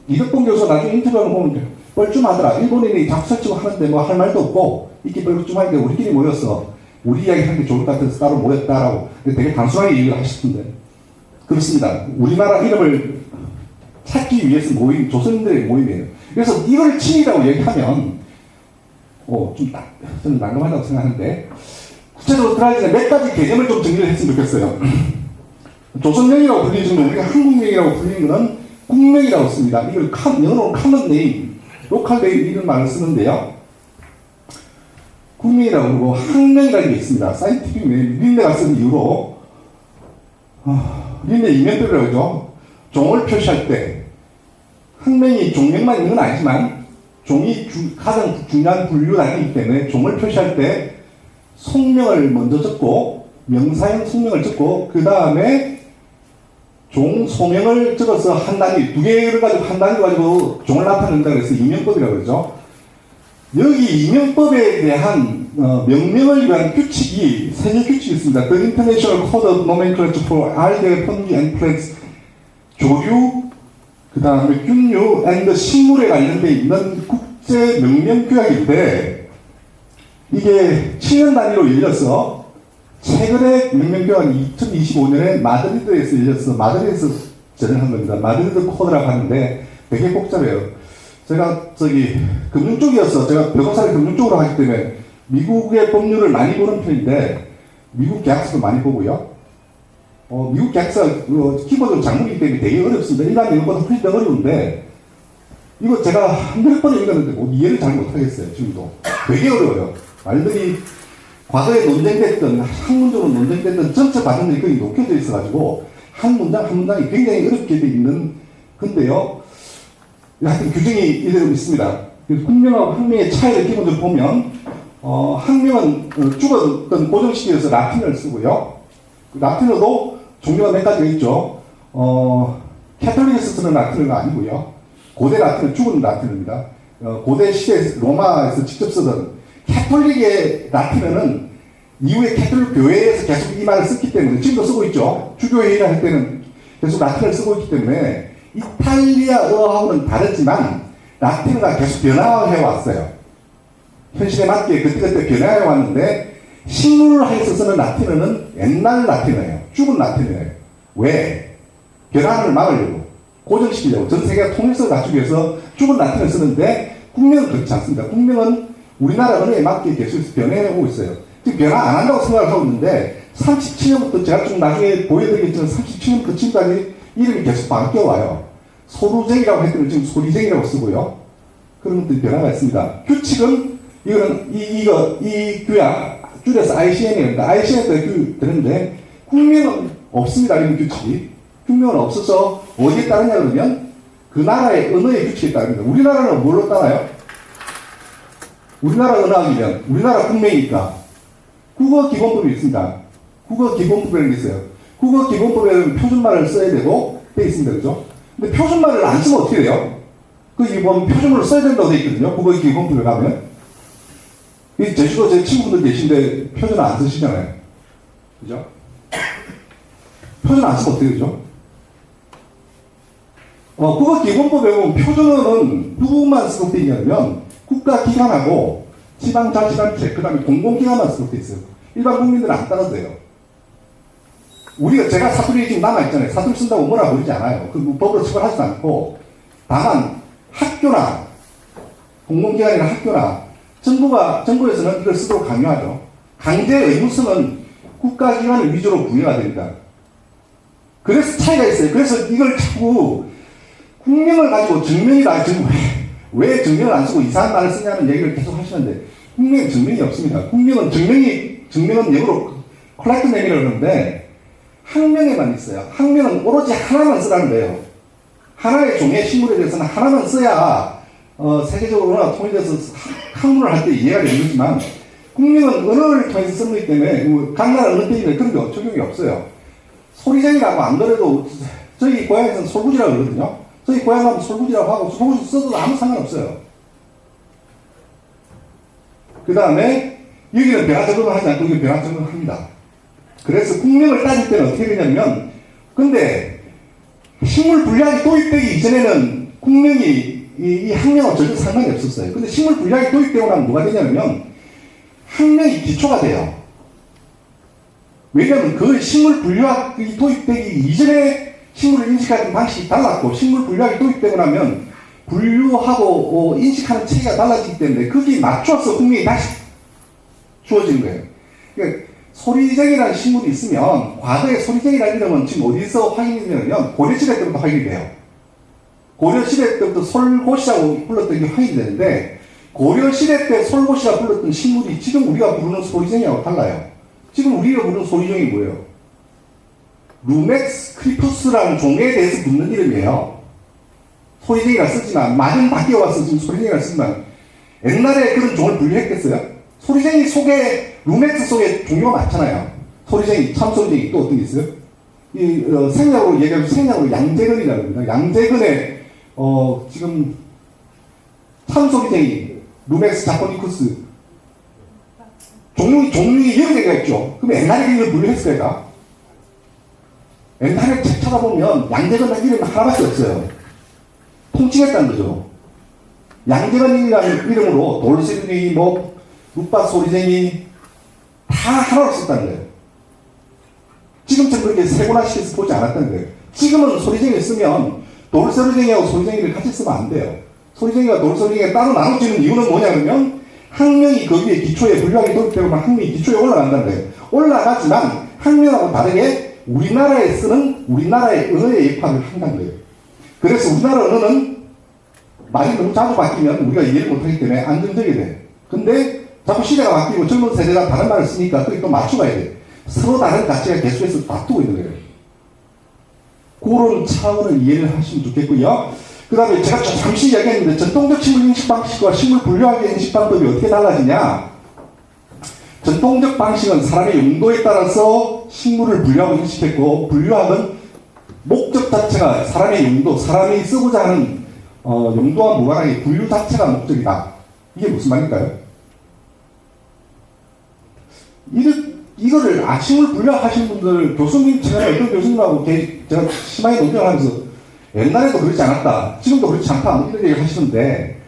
이덕봉 교수 나중에 인터뷰하는 거 보면 뻘쭘하더라. 일본인이 작설치고 하는데 뭐 할 말도 없고 이렇게 뻘쭘하니까 우리끼리 모여서 우리 이야기 하는 게 좋을 것 같아서 따로 모였다라고 되게 단순하게 얘기를 하셨던데 그렇습니다. 우리나라 이름을 찾기 위해서 모인 조선인들의 모임이에요. 그래서 이걸 친이라고 얘기하면 저는 난감하다고 생각하는데 구체적으로 들어가기 전에 몇 가지 개념을 좀 정리를 했으면 좋겠어요. 조선명이라고 불리는 정도 우리가 한국명이라고 불리는 것은 국명이라고 씁니다. 이걸 영어로 common name, local name 이런 말을 쓰는데요. 국명이라고 그러고 학명이라는 게 있습니다. scientific name, 린네가 쓴 이유로 린네 이면표라고 하죠. 종을 표시할 때 학명이 종명만 있는 건 아니지만 종이 가장 중요한 분류 단위이기 때문에 종을 표시할 때 속명을 먼저 적고 명사형 속명을 적고 그 다음에 종 소명을 적어서 한 단위, 두 개를 가지고 한 단위 가지고 종을 나타낸다고 해서 이명법이라고 그러죠. 여기 이명법에 대한 명명을 위한 규칙이 세 개 규칙이 있습니다. The International Code of Nomenclature for Algae, Fungi and Plants 조류, 그 다음에 균류 and 식물에 관련되어 있는 국제 명명 규약인데 이게 7년 단위로 열려서 최근에 명명교환이 2025년에 마드리드에서 열려서 마드리드에서 진행한 겁니다. 마드리드 코드라고 하는데 되게 복잡해요. 제가 금융 쪽이어서 제가 변호사를 금융 쪽으로 하기 때문에 미국의 법률을 많이 보는 편인데 미국 계약서도 많이 보고요. 미국 계약서 기본적으로 장문이기 때문에 되게 어렵습니다. 일반 영어보다 훨씬 더 어려운데 이거 제가 몇 번을 읽었는데 이해를 잘 못하겠어요. 지금도 되게 어려워요. 말들이 과거에 논쟁됐던, 학문적으로 논쟁됐던 전체 과정들이 거의 녹여져 있어가지고, 한 문장 한 문장이 굉장히 어렵게 되어 있는 건데요. 하여튼 규정이 이대로 있습니다. 국명하고 학명의 차이를 기본적으로 보면, 학명은 죽었던 고정시키에서 라틴어를 쓰고요. 라틴어도 종류가 몇 가지가 있죠. 캐톨릭에서 쓰는 라틴어가 아니고요. 고대 라틴어, 죽은 라틴어입니다. 고대 시대에 로마에서 직접 쓰던 캐톨릭의 라틴어는 이후에 캐톨릭 교회에서 계속 이 말을 썼기 때문에 지금도 쓰고 있죠. 주교회의를 할 때는 계속 라틴어를 쓰고 있기 때문에 이탈리아어하고는 다르지만 라틴어가 계속 변화해 왔어요. 현실에 맞게 그때그때 변화해 왔는데 식물학에서 쓰는 라틴어는 옛날 라틴어예요. 죽은 라틴어예요. 왜? 변화를 막으려고 고정시키려고 전 세계가 통일성을 갖추기 위해서 죽은 라틴어를 쓰는데 국명은 그렇지 않습니다. 국명은 우리나라 언어에 맞게 계속 변해오고 있어요. 지금 변화 안 한다고 생각을 하고 있는데 37년부터 제가 좀 나중에 보여드리겠지만 37년부터 지금까지 이름이 계속 바뀌어와요. 소루쟁이라고 했더니 지금 소리쟁이라고 쓰고요. 그런 것들이 변화가 있습니다. 규칙은 이거는 이 규약 줄여서 ICN입니다. ICN에 되는데 국명은 없습니다. 이런 규칙이. 국명은 없어서 어디에 따르냐 그러면 그 나라의 언어의 규칙에 따릅니다. 우리나라는 뭘로 따라요? 우리나라 언어학이면 우리나라 국명이니까 국어 기본법이 있습니다. 국어 기본법이라는 게 있어요. 국어 기본법에는 표준말을 써야 되고 돼 있습니다. 그죠? 근데 표준말을 안 쓰면 어떻게 돼요? 거기 보면 표준말을 써야 된다고 돼 있거든요. 국어 기본법에 가면. 이 제주도 제 친구분들 계신데 표준 안 쓰시잖아요. 그죠? 표준 안 쓰면 어떻게 되죠? 국어 기본법에 보면 표준어는 누구만 쓰고 있냐면 국가기관하고 지방자치단체, 그 다음에 공공기관만 쓰고 있어요. 일반 국민들은 안 따라도 돼요. 제가 사투리 지금 남아있잖아요. 사투리 쓴다고 뭐라 그러지 않아요. 그 법으로 처벌하지도 않고, 다만 학교나 공공기관이나 학교나 정부에서는 이걸 쓰도록 강요하죠. 강제 의무성은 국가기관을 위주로 부여가 됩니다. 그래서 차이가 있어요. 그래서 이걸 자꾸 국명을 가지고 증명이다. 왜 증명을 안 쓰고 이상한 말을 쓰냐는 얘기를 계속 하시는데, 국명은 증명이 없습니다. 국명은 증명은 영어로 콜렉트 네임이라고 그러는데, 학명에만 있어요. 학명은 오로지 하나만 쓰라는 거예요. 하나의 종의 식물에 대해서는 하나만 써야, 세계적으로나 통일돼서 학문을 할 때 이해가 되는 거지만, 국명은 언어를 통해서 쓰는 거기 때문에, 각 나라 언어 때문에 그런 게 적용이 없어요. 소리쟁이라고 안 그래도, 저희 고향에서는 솔부지라고 그러거든요. 저희 고향 가면 솔부지라고 하고 솔부지 써도 아무 상관없어요. 그 다음에 여기는 변화 적응을 하지 않고 여기 변화 적응을 합니다. 그래서 국명을 따질 때는 어떻게 되냐면 근데 식물 분리학이 도입되기 이전에는 국명이 이 학명하고 전혀 상관이 없었어요. 근데 식물 분리학이 도입되고 나면 뭐가 되냐면 학명이 기초가 돼요. 왜냐하면 그 식물 분류학이 도입되기 이전에 식물을 인식하는 방식이 달랐고 식물 분류학이 도입되고 나면 분류하고 인식하는 체계가 달라지기 때문에 거기에 맞춰서 학명이 다시 주어지는 거예요. 그러니까 소리쟁이라는 식물이 있으면 과거에 소리쟁이라는 이름은 지금 어디서 확인이 되냐면 고려시대 때부터 확인이 돼요. 고려시대 때부터 솔고시라고 불렀던 게 확인이 되는데 고려시대 때 솔고시라고 불렀던 식물이 지금 우리가 부르는 소리쟁이하고 달라요. 지금 우리가 부르는 소리종이 뭐예요? 루멕스 크리푸스라는 종에 대해서 붙는 이름이에요. 소리쟁이라 쓰지만 많은 바뀌어와서 지금 소리쟁이라 쓰지만 옛날에 그런 종을 분류했겠어요? 소리쟁이 속에 루멕스 속에 종류가 많잖아요. 소리쟁이, 참소리쟁이 또 어떤 게 있어요? 생략으로 얘기하면 생략으로 양재근이라고 합니다. 양재근에 지금 참소리쟁이, 루멕스 자포니쿠스 종류가 여러 개가 있죠. 그럼 옛날에 이걸 분류했을 때가 옛날에 책 찾아보면 양재근 이름 하나밖에 없어요. 통칭했다는 거죠. 양재근이라는 이름으로 돌쇠쟁이, 룻밭소리쟁이 다 하나로 썼다는 거예요. 지금처럼 그렇게 세분화시켜서 보지 않았다는 거예요. 지금은 소리쟁이를 쓰면 돌소리쟁이하고 소리쟁이를 같이 쓰면 안 돼요. 소리쟁이와 돌소리쟁이가 따로 나눠지는 이유는 뭐냐면 학명이 거기에 기초에 분류학이 도입되고 학명이 기초에 올라간다는 거예요. 올라가지만 학명하고 다르게 우리나라에 쓰는 우리나라의 언어의 입학을 한다는 거예요. 그래서 우리나라 언어는 말이 너무 자주 바뀌면 우리가 이해를 못하기 때문에 안정적이 돼요. 근데 자꾸 시대가 바뀌고 젊은 세대가 다른 말을 쓰니까 그게 또 맞춰가야 돼요. 서로 다른 가치가 계속해서 다투고 있는 거예요. 그런 차원을 이해를 하시면 좋겠고요. 그 다음에 제가 잠시 이야기했는데 전통적 식물 인식 방식과 식물 분류학의 인식 방법이 어떻게 달라지냐. 전통적 방식은 사람의 용도에 따라서 식물을 분류하고 인식했고 분류학은 목적 자체가 사람의 용도, 사람이 쓰고자 하는 용도와 무관하게 분류 자체가 목적이다. 이게 무슨 말일까요? 이거를 식물 분류학 하시는 분들 교수님, 어떤 교수님하고 제가 심하게 논쟁을 하면서 옛날에도 그렇지 않았다. 지금도 그렇지 않다. 이런 얘기를 하시는데,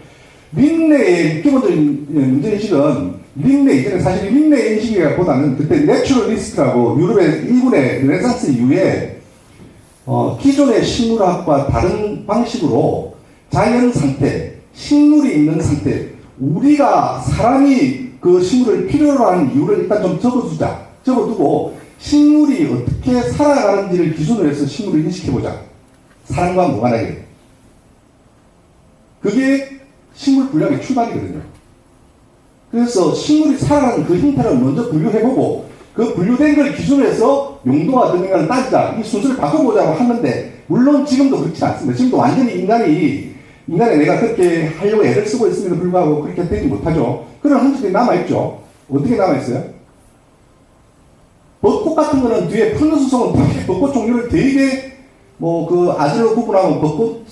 린네의 기본적인 문제인식은, 린네 이전에 사실 린네 인식이라기보다는 그때 내추럴리스트라고 유럽의 일본의 르네상스 이후에, 기존의 식물학과 다른 방식으로 자연 상태, 식물이 있는 상태, 우리가 사람이 그 식물을 필요로 하는 이유를 일단 좀 적어두자. 적어두고, 식물이 어떻게 살아가는지를 기준으로 해서 식물을 인식해보자. 사람과 무관하게. 그게 식물 분류학의 출발이거든요. 그래서 식물이 살아가는 그 형태를 먼저 분류해보고 그 분류된 걸 기준으로 해서 용도가 어떤 건가를 따지자. 이 순서를 바꿔보자고 하는데 물론 지금도 그렇지 않습니다. 지금도 완전히 인간이 내가 그렇게 하려고 애를 쓰고 있음에도 불구하고 그렇게 되지 못하죠. 그런 흔적이 남아있죠. 어떻게 남아있어요? 벚꽃 같은 거는 뒤에 푸른 수송은 벚꽃 종류를 되게 아질로 구분하고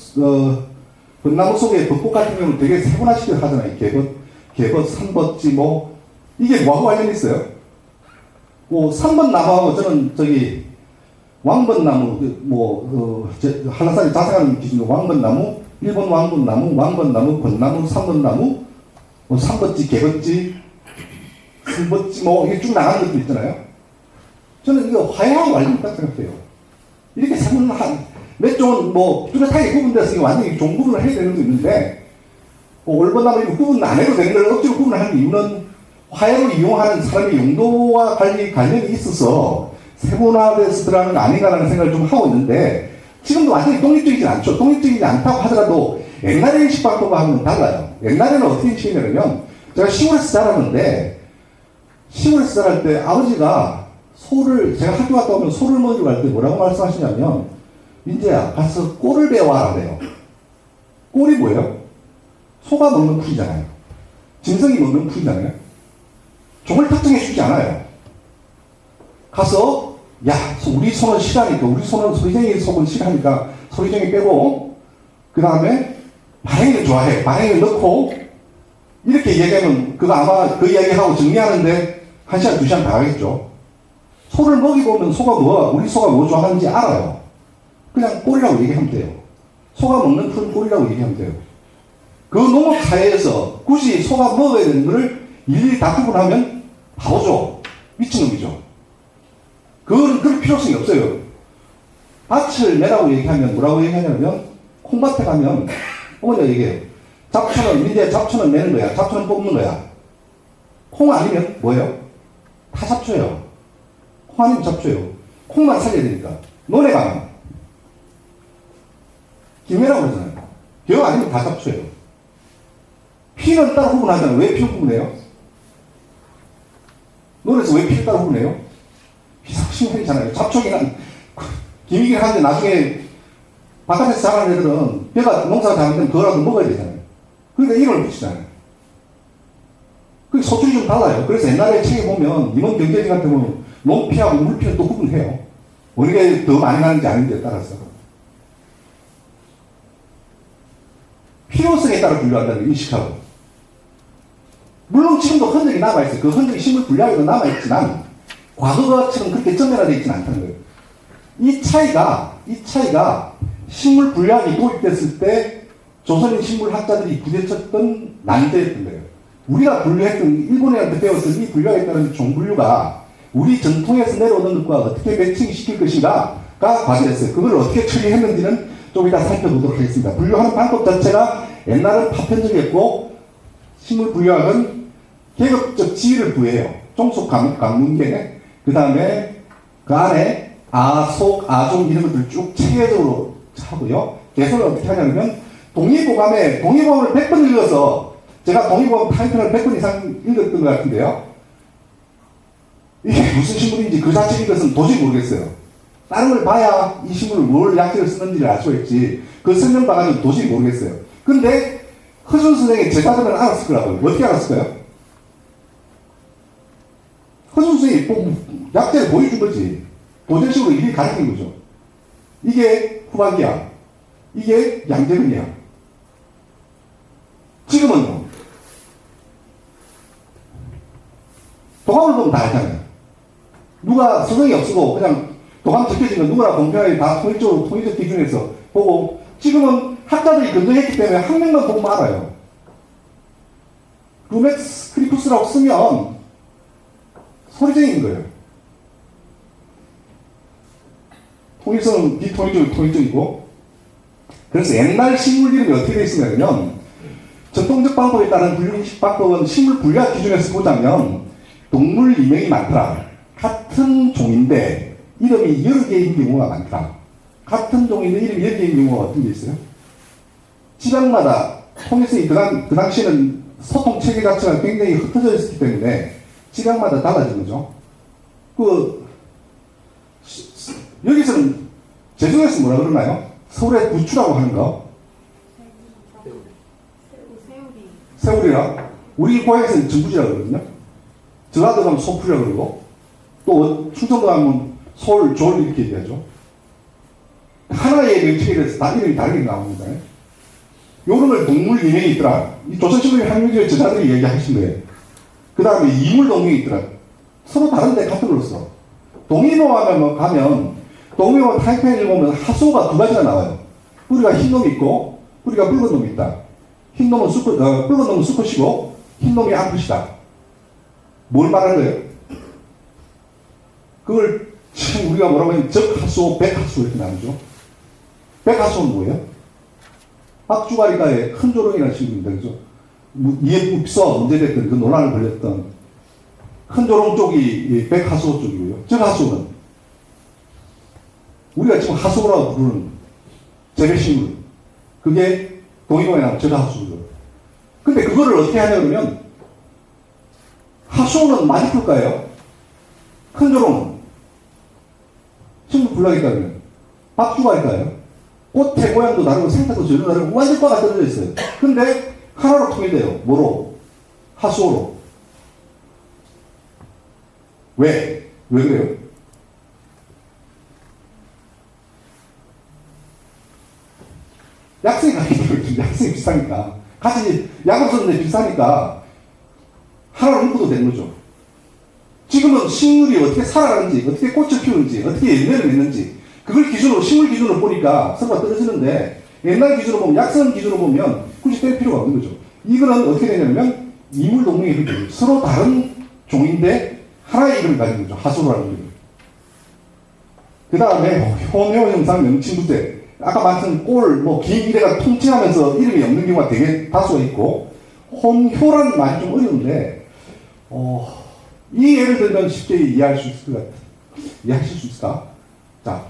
벚나무 속에 벚꽃 같은 경우는 되게 세분화시켜 하잖아요. 개벗, 산벗지, 이게 뭐하고 관련이 있어요? 3번 나무하고 저는 왕벚나무, 한라산이 자생하는 기준으로 왕벚나무, 1번 왕벚나무, 벚나무, 3번 나무, 산벗지, 개벗지, 산벗지, 이게 쭉 나가는 것도 있잖아요. 저는 이거 화해하고 관련이 있다고 생각해요. 이렇게 몇 종은 뚜렷하게 구분되었으니 완전히 종 구분을 해야 되는 것도 있는데, 올번나무 이거 구분 안 해도 되는 걸 억지로 구분하는 이유는 화해를 이용하는 사람의 용도와 관련이 있어서 세분화돼서 들어가는 거 아닌가라는 생각을 좀 하고 있는데, 지금도 완전히 독립적이지 않죠. 독립적이지 않다고 하더라도 옛날의 인식 방법하고는 달라요. 옛날에는 어떻게 인식했냐면, 제가 시골에서 자랐는데, 시골에서 자랄 때 아버지가 제가 학교 갔다 오면 소를 먹으러 갈 때 뭐라고 말씀하시냐면, 민재야, 가서 꼴을 배워와라 그래요. 꼴이 뭐예요? 소가 먹는 풀이잖아요. 짐승이 먹는 풀이잖아요. 종을 특정해 주지 않아요. 가서, 우리 소는 싫어하니까, 우리 소는 소리쟁이 속은 싫어하니까, 소리쟁이 빼고, 그 다음에, 발행이를 좋아해. 발행이를 넣고, 이렇게 얘기하면, 그거 아마 그 이야기하고 정리하는데, 1시간, 2시간 다 하겠죠. 소를 먹이고 오면 우리 소가 뭐 좋아하는지 알아요. 그냥 꼴이라고 얘기하면 돼요. 소가 먹는 푸른 꼴이라고 얘기하면 돼요. 그 농업사회에서 굳이 소가 먹어야 되는 거를 일일이 다 구분하면 바보죠. 미친놈이죠. 그건 그럴 필요성이 없어요. 밭을 내라고 얘기하면 뭐라고 얘기하냐면, 콩밭에 가면 어머니가 얘기해요. 잡초는, 민재야 잡초는 내는 거야. 잡초는 뽑는 거야. 콩 아니면 뭐예요? 다 잡초예요. 콩 아니면 잡초예요. 콩만 살려야 되니까. 노래가 김해라고 그러잖아요. 겨 아니면 다 잡초예요. 피는 따로 구분하잖아요. 왜 피를 구분해요? 노래에서 왜 피를 따로 구분해요? 비상식물이잖아요. 잡초기는 김이긴 한데 나중에 바깥에서 자라는 애들은 벼가 농사가 잘못되면 그거라도 먹어야 되잖아요. 그러니까 이름을 붙이잖아요. 그 소출이 좀 달라요. 그래서 옛날에 책에 보면 임원 경제지 같은 경우는 농피하고 물피는 또 구분해요. 어느 게 더 많이 나는지 아닌지에 따라서. 필요성에 따라 분류한다는 걸 인식하고. 물론 지금도 흔적이 남아있어요. 그 흔적이 식물 분류학에도 남아있지만 과거처럼 그렇게 전면화되어 있지는 않다는 거예요. 이 차이가 식물 분류학이 도입됐을 때 조선인 식물학자들이 부딪혔던 난제였던 거예요. 우리가 분류했던, 일본애한테 배웠던 이 분류학에 따른 종분류가 우리 전통에서 내려오는 것과 어떻게 매칭시킬 것인가가 과제였어요. 그걸 어떻게 처리했는지는 좀 이따 살펴보도록 하겠습니다. 분류하는 방법 자체가 옛날은 파편적이었고, 식물 분류학은 계급적 지위를 부여해요. 종속 강문계, 그 다음에 그 안에 아속, 아종 이런 것들을 쭉 체계적으로 하고요. 개선을 어떻게 하냐면, 동의보감을 100번 읽어서, 제가 동의보감 타이틀을 100번 이상 읽었던 것 같은데요. 이게 무슨 식물인지 그 자체 읽었으면 도저히 모르겠어요. 다른 걸 봐야 이 식물을 뭘 약재를 쓰는지를 알 수가 있지. 그 설명 봐가지고 도저히 모르겠어요. 근데 허준 선생의 제자들은 알았을 거라고요. 어떻게 알았을까요? 허준 선생이 약재를 보여준 거지. 도전식으로 일일이 가르친 거죠. 이게 후박이야. 이게 양재근이야. 지금은요. 도감을 보면 다 알잖아요. 누가 서성이 없고 그냥 도감 적혀진 건 누구나 공평하게 다 통일적으로 통일적 기준에서 보고, 지금은 학자들이 근거했기 때문에 한 명만 보면 알아요. 루맥스 크리푸스라고 쓰면 소리쟁이인 거예요. 통일성은 비통일적이고, 그래서 옛날 식물 이름이 어떻게 되어 있으냐면, 전통적 방법에 따른 분류인식 방법은 식물 분류학 기준에서 보자면 동물 이명이 많더라. 같은 종인데 이름이 여러 개인 경우가 많더라. 같은 종인데 이름이 여러 개인 경우가 어떤 게 있어요? 지방마다 통일성이 그 당시에는 소통 체계 자체가 굉장히 흩어져 있었기 때문에 지방마다 달라진 거죠. 여기서는 제주에서 뭐라 그러나요? 서울의 부추라고 하는 거. 새우리라. 우리 고향에서는 전부지라고 그러거든요. 전라도 가면 소풀이라고 그러고, 또 충청도 가면 솔, 졸 이렇게 얘기하죠. 하나의 명칭에 대해서 다 이름이 다르게 나옵니다. 요런 걸 동물 이명이 있더라. 이 조선신문의 학명지의 저자들이 얘기하신 거예요. 그 다음에 이물 동명이 있더라. 서로 다른데 같은 걸 써. 동의보감에 가면 동의보감 타이핑을 보면 하소가 두 가지가 나와요. 뿌리가 흰 놈이 있고 뿌리가 붉은 놈이 있다. 흰 놈은 붉은 놈은 수컷이고 흰 놈이 암컷이다. 뭘 말하는 거예요? 그걸 참 우리가 뭐라고 하면 적하소, 백하소 이렇게 나누죠. 백하소는 뭐예요? 박주가리가의 큰 조롱이라는 식입니다. 그죠? 이해법서 문제됐던 그 논란을 벌였던 큰 조롱 쪽이 백하소 쪽이고요. 적하소는 우리가 지금 하소라고 부르는 재배식물. 그게 동의보감에 나오는 적하소죠. 근데 그거를 어떻게 하냐 그러면 하소는 많이 풀까요? 큰 조롱은 친구 불러야겠다면 박주가리가요. 꽃의 모양도 다르고 생태도 전혀 다르고 완전 과가 떨어져 있어요. 근데 하나로 통일돼요. 뭐로? 하수어로. 왜? 왜 그래요? 약생이 가격이 약생이 비싸니까. 같이 약을 썼는데 비싸니까 하나로 묶어도 되는 거죠. 지금은 식물이 어떻게 살아가는지, 어떻게 꽃을 피우는지, 어떻게 열매를 맺는지, 그걸 기준으로, 식물 기준으로 보니까 서로가 떨어지는데, 옛날 기준으로 보면, 약선 기준으로 보면 굳이 뗄 필요가 없는 거죠. 이거는 어떻게 되냐면 이물동맹이 이렇게 돼요. 서로 다른 종인데 하나의 이름을 가진 거죠. 하수로라는 이름. 그 다음에 효녀 형상 명칭부제. 아까 말씀 꼴, 긴 이래가 통칭하면서 이름이 없는 경우가 되게 다수가 있고, 혼효라는 말이 좀 어려운데, 이 예를 들면 쉽게 이해할 수 있을 것 같아요. 이해하실 수 있을까? 자,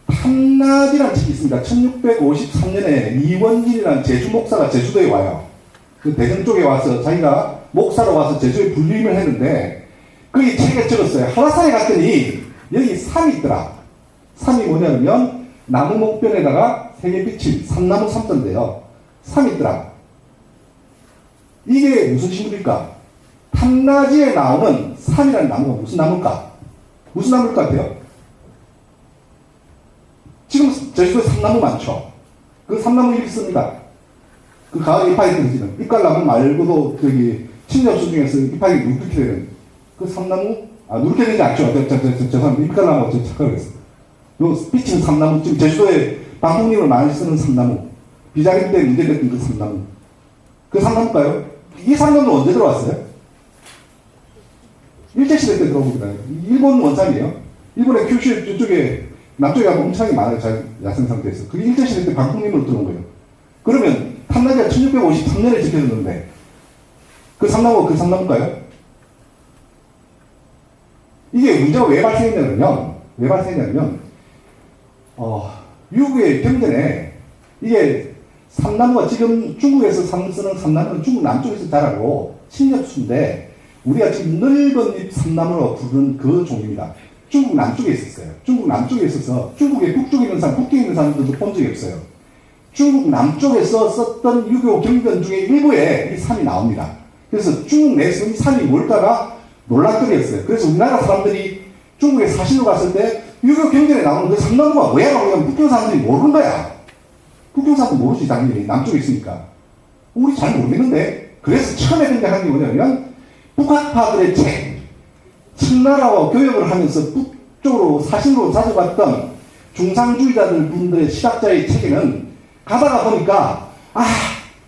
탐낮이라는 책이 있습니다. 1653년에 이원진이라는 제주 목사가 제주도에 와요. 그 대전 쪽에 와서 자기가 목사로 와서 제주에 불림을 했는데, 그 이 책에 적었어요. 한라산에 갔더니 여기 산이 있더라. 산이 뭐냐면 나무 목변에다가 색에 비친 삼나무 삼던데요. 산이 있더라. 이게 무슨 식물일까? 탐나지에 나오는 삼이라는 나무가 무슨 나무일까? 무슨 나무일 것 같아요? 지금 제주도에 삼나무 많죠? 그 삼나무 이렇게 씁니다. 그 가을에 이파리 떨어지는 잎갈나무 말고도 저기 침엽수 중에서 이파리 누렇게 되는 그 삼나무, 누렇게 되지 않죠? 죄송합니다. 잎갈나무가 좀 착각을 했어요. 요 비치는 삼나무, 지금 제주도에 방풍림을 많이 쓰는 삼나무, 비자림 때 문제됐던 그 삼나무. 그 삼나무일까요? 이 삼나무는 언제 들어왔어요? 일제시대 때 들어옵니다. 일본 원산이에요. 일본의 큐슈 저쪽에, 남쪽에 가면 엄청나게 많아요. 야생 상태에서. 그게 일제시대 때 방풍림으로 들어온 거예요. 그러면 탐나지가 1653년에 지켜졌는데, 그 삼나무일까요? 이게 문제가 왜 발생했냐면, 미국의 경전에 이게 삼나무가 지금 중국에서 쓰는 삼나무는 중국 남쪽에서 자라고 침엽수인데 우리가 지금 넓은 잎 삼나무로 부르는 그 종입니다. 중국 남쪽에 있었어요. 중국 남쪽에 있어서 중국의 북쪽에 있는 사람, 북쪽에 있는 사람들도 본 적이 없어요. 중국 남쪽에서 썼던 유교 경전 중에 일부에 이 산이 나옵니다. 그래서 중국 내에서 이 산이 뭘까가 논란거리였어요. 그래서 우리나라 사람들이 중국에 사시러 갔을 때 유교 경전에 나오는 그 삼나무가 뭐야? 그러면 북경 사람들이 모르는 거야. 북경 사람도 모르지, 당연히. 남쪽에 있으니까. 우리 잘 모르겠는데. 그래서 처음에 등장한 게 뭐냐면, 북학파들의 책, 청나라와 교역을 하면서 북쪽으로 사신으로 자주 갔던 중상주의자들 분들의 시각자의 책에는 가다가 보니까,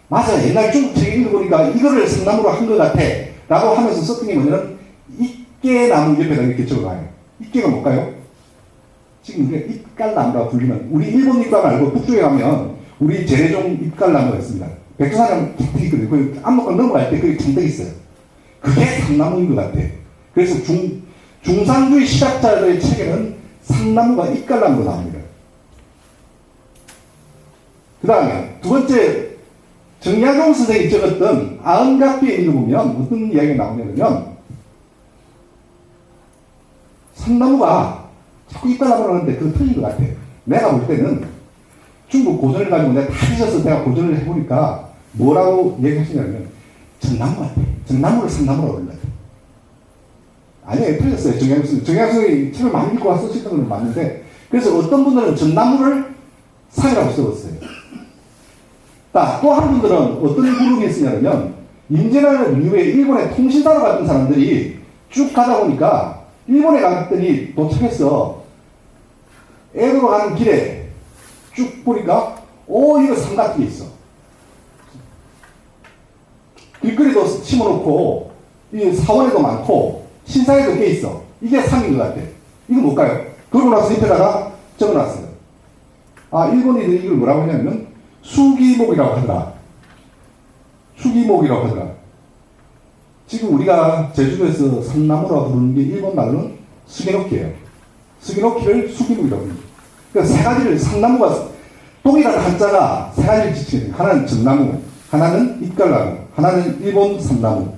맞아. 옛날 중국 책 읽어보니까 이거를 삼나무로 한 것 같아. 라고 하면서 썼던 게 뭐냐면, 잎깨나무 옆에다 이렇게 적어가요. 잎깨가 뭘까요? 지금 우리가 잎갈나무라고 불리면, 우리 일본 잎갈 말고 북쪽에 가면 우리 재래종 잎갈나무가 있습니다. 백두산은 잔뜩 있거든요. 그 안목강 넘어갈 때 그게 잔뜩 있어요. 그게 삼나무인 것 같아. 그래서 중상주의 시작자들의 책에는 삼나무가 잎갈나무로 나옵니다. 그 다음에 두 번째, 정약용 선생이 적었던 아흔각비에 읽어보면 어떤 이야기가 나오냐면, 삼나무가 자꾸 잎갈나무라고 하는데 그건 틀린 것 같아요. 내가 볼 때는 중국 고전을 가지고 내가 다 뒤져서 내가 고전을 해보니까 뭐라고 얘기하시냐면 전나무 같아. 전나무를 삼나무라고 그런 것 같아요. 아니에요. 틀렸어요. 정약용이 책을 많이 읽고 와서 쓰시던 건 맞는데, 그래서 어떤 분들은 전나무를 산이라고 써봤어요. 또 한 분들은 어떤 그룹이 있으냐면, 임진왜란 이후에 일본의 통신사로 갔던 사람들이 쭉 가다 보니까 일본에 갔더니 도착해서 에도로 가는 길에 쭉 보니까 이거 산 같은 게 있어. 길거리도 심어놓고 이 사원에도 많고 신사에도 꽤 있어. 이게 산인 것 같아. 이거 뭘까요? 그러고 나서 옆에다가 적어놨어요. 일본인들이 이걸 뭐라고 하냐면 수기목이라고 하더라. 수기목이라고 하더라. 지금 우리가 제주도에서 삼나무라고 부르는 게 일본 말로는 스게노키예요. 스게노키를 수기목이라고 합니다. 그러니까 세 가지를, 삼나무가, 동이라는 한자가 세 가지를 지칭해요. 하나는 전나무, 하나는 잎갈나무, 하나는 일본 삼나무.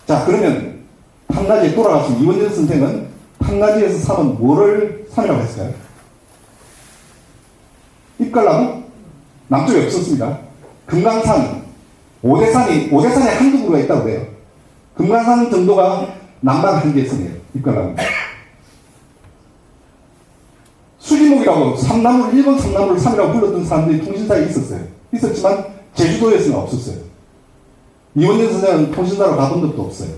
자, 그러면 탐나지에 돌아가서 이원전 선생은 탐나지에서 삼은 뭐를 삼이라고 했을까요? 잎갈나무? 남쪽에 없었습니다. 금강산, 오대산에 한두 그루가 있다고 그래요. 금강산 정도가 남방 한계선이에요. 잎갈나무. 수기목이라고 일본 삼나무를 삼이라고 불렀던 사람들이 통신사에 있었어요. 있었지만 제주도에서는 없었어요. 이원전 선생은 통신사로 가본 적도 없어요.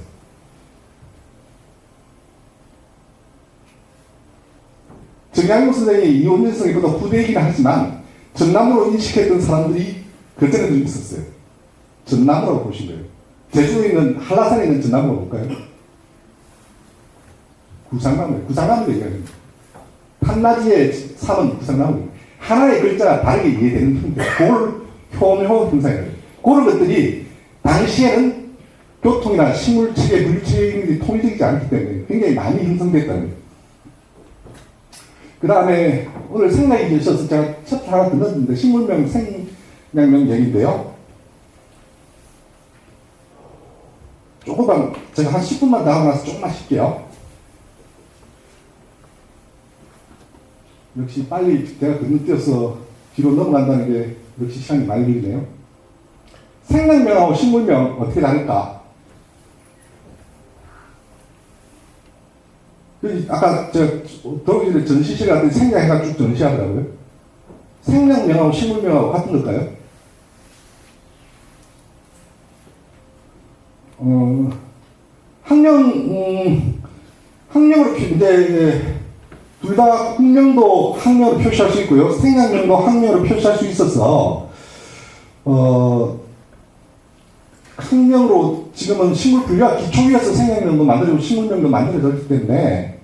정약용 선생이 이원전 선생보다 후대이긴 하지만 전나무로 인식했던 사람들이 그전에도 있었어요. 전나무라고 보시면 돼요. 제주에 있는 한라산에 있는 전나무가 볼까요? 구상나무예요. 구상나무 얘기하는 거예요. 한낮에 삼은 구상나무. 하나의 글자가 다르게 이해되는 형태. 그걸 효묘 형상이에요. 그런 것들이 당시에는 교통이나 식물 체계, 물리 체계이 통일되지 않기 때문에 굉장히 많이 형성됐다는 거예요. 그 다음에 오늘 생각이 드셔서 제가 챕터 하나 듣는데 식물명 생명명 얘기인데요. 조금만 제가 한 10분만 더 하고 나서 조금만 쉴게요. 역시 빨리 제가 건너뛰어서 뒤로 넘어간다는 게 역시 시간이 많이 걸리네요. 생명명하고 식물명 어떻게 다를까? 아까 들어오기 전에 전시실 갔더니 생략해가 쭉 전시하더라고요. 생명명하고 식물명하고 같은 걸까요? 학명으로 이제 둘 다 학명도 학명으로 표시할 수 있고요. 생명명도 학명으로 표시할 수 있어서 학명으로 지금은 식물 분류학 기초위에서 생명명도 만들어지고 식물명도 만들어졌기 때문에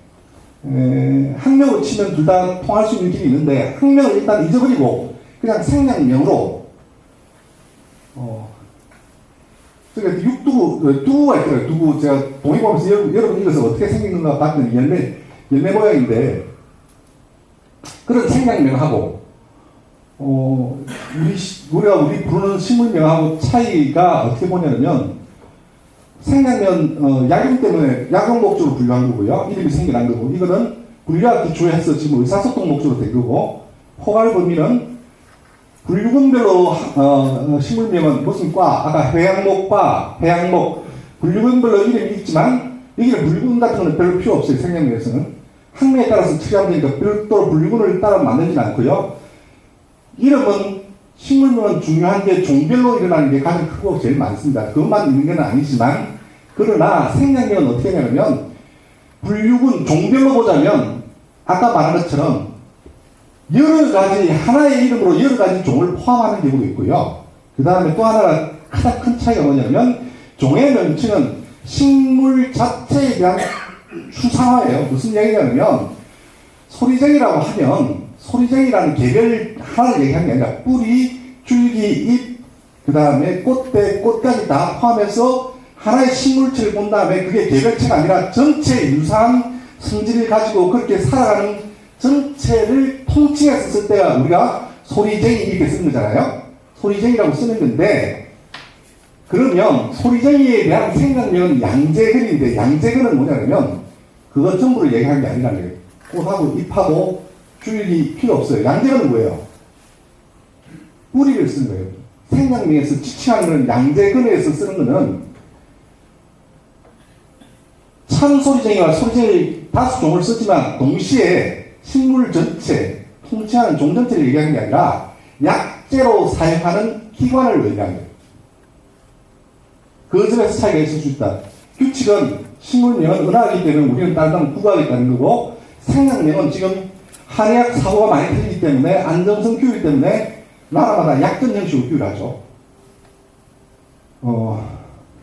학명으로 치면 둘 다 통할 수 있는 길이 있는데 학명을 일단 잊어버리고 그냥 생명명으로 그러니까 두부가 있더라고요. 두부 제가 동의 보면서 여러분 이것을 어떻게 생긴 건가 봤더니 열매 모양인데 그런 생명명하고 우리 부르는 식물명하고 차이가 어떻게 보냐면 생명명 약용 때문에 약용 목적으로 분류한 거고요. 이름이 생겨난 거고 이거는 분류학 기초에서 지금 의사소통 목적으로 된 거고 포괄 범위는 분류군별로 식물명은 무슨 과 아까 회양목과 회양목 분류군별로 이름이 있지만 여기는 분류군 같은 거는 별로 필요 없어요. 생명명에서는 학명에 따라서 처리하면 되니까 별도로 분류군을 따라 만들지는 않고요. 이름은 식물명은 중요한 게 종별로 일어나는 게 가장 크고 제일 많습니다. 그것만 있는 건 아니지만 그러나 생명명은 어떻게 하냐면 분류군 종별로 보자면 아까 말한 것처럼 여러 가지 하나의 이름으로 여러 가지 종을 포함하는 경우도 있고요. 그 다음에 또 하나가 가장 큰 차이가 뭐냐면 종의 명칭은 식물 자체에 대한 추상화예요. 무슨 얘기냐면 소리쟁이라고 하면 소리쟁이라는 개별 하나를 얘기하는 게 아니라 뿌리, 줄기, 잎, 그 다음에 꽃대, 꽃까지 다 포함해서 하나의 식물체를 본 다음에 그게 개별체가 아니라 전체 유사한 성질을 가지고 그렇게 살아가는 전체를 통칭해서 쓸 때가 우리가 소리쟁이 이렇게 쓰는 거잖아요. 소리쟁이라고 쓰는 건데 그러면 소리쟁이에 대한 생각력은 양재근인데 양재근은 뭐냐면 그거 전부를 얘기하는 게 아니라는 거예요. 꽃하고 잎하고 줄기 필요 없어요. 양재근은 뭐예요? 뿌리를 쓰는 거예요. 생명명에서 지칭하는 건 양재근에서 쓰는 거는 참 소리쟁이와 소리쟁이 다수 종을 쓰지만 동시에 식물 전체, 통칭하는 종 전체를 얘기하는 게 아니라 약재로 사용하는 기관을 의미하는 거예요. 그 점에서 차이가 있을 수 있다. 규칙은 식물명은 은하이기 때문에 우리는 따르면 구가하겠다는 거고 생명명은 지금 한의학 사고가 많이 틀리기 때문에 안정성 교육 때문에 나라마다 약전 형식으로 교육하죠.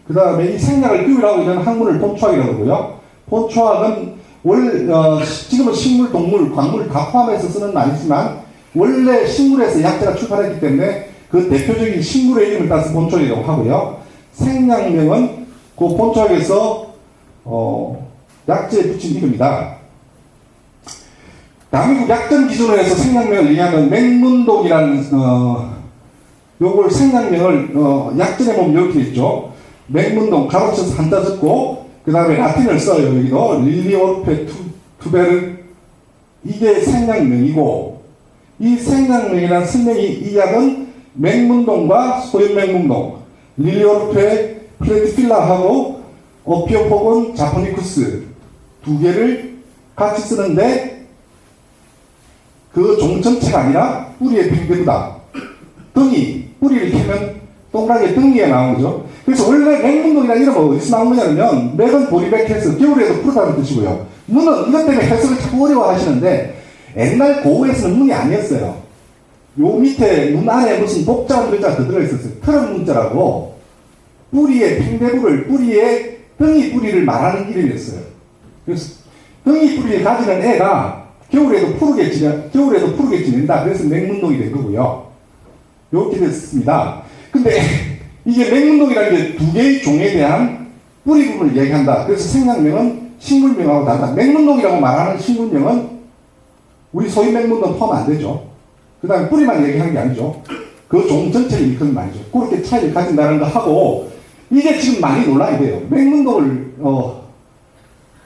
그 다음에 이 생략을 교육하고 있는 학문을 본초학이라고 하고요. 본초학은 지금은 식물, 동물, 광물 다 포함해서 쓰는 말이지만 원래 식물에서 약재가 출발했기 때문에 그 대표적인 식물의 이름을 따서 본초학이라고 하고요. 생략명은 그 본초학에서 약재에 붙인 이름이다. 대한민국 약전 기준으로 해서 생략명을 얘기하면 맹문동이라는 요걸 생략명을 약전에 보면 이렇게 있죠. 맹문동 가로쳐서 한자 적고 그 다음에 라틴을 써요. 여기도 릴리오르페 투베르 이게 생략명이고 이 생략명이라는 설명이 이 약은 맹문동과 소연맹문동 릴리오르페 플레티필라하고 오피오포곤 자포니쿠스 두 개를 같이 쓰는데 그 종 전체가 아니라 뿌리의 팽배보다 덩이, 뿌리를 캐면 동그랗게 덩이가 나온 거죠. 그래서 원래 맹문동이라는 이름은 어디서 나온 거냐면 맥은 보리백해서 겨울에도 푸르다는 뜻이고요. 문은 이것 때문에 해석을 자꾸 어려워하시는데 옛날 고흐에서는 문이 아니었어요. 요 밑에 문 안에 무슨 복잡한 글자가 더 들어있었어요. 트럼 문자라고 뿌리의 팽대부를 뿌리의 덩이 뿌리를 말하는 이름이었어요. 그래서 덩이 뿌리를 가지는 애가 겨울에도 푸르게 지낸다. 그래서 맹문동이 된 거고요. 이렇게 됐습니다. 근데 이게 맹문동이라는 게 두 개의 종에 대한 뿌리 부분을 얘기한다. 그래서 생략명은 식물명하고 다르다. 맹문동이라고 말하는 식물명은 우리 소위 맹문동 포함 안 되죠. 그 다음에 뿌리만 얘기하는 게 아니죠. 그 종 전체를 일컫는 말이죠. 그렇게 차이를 가진다는 거 하고, 이게 지금 많이 논란이 돼요. 맹문동을,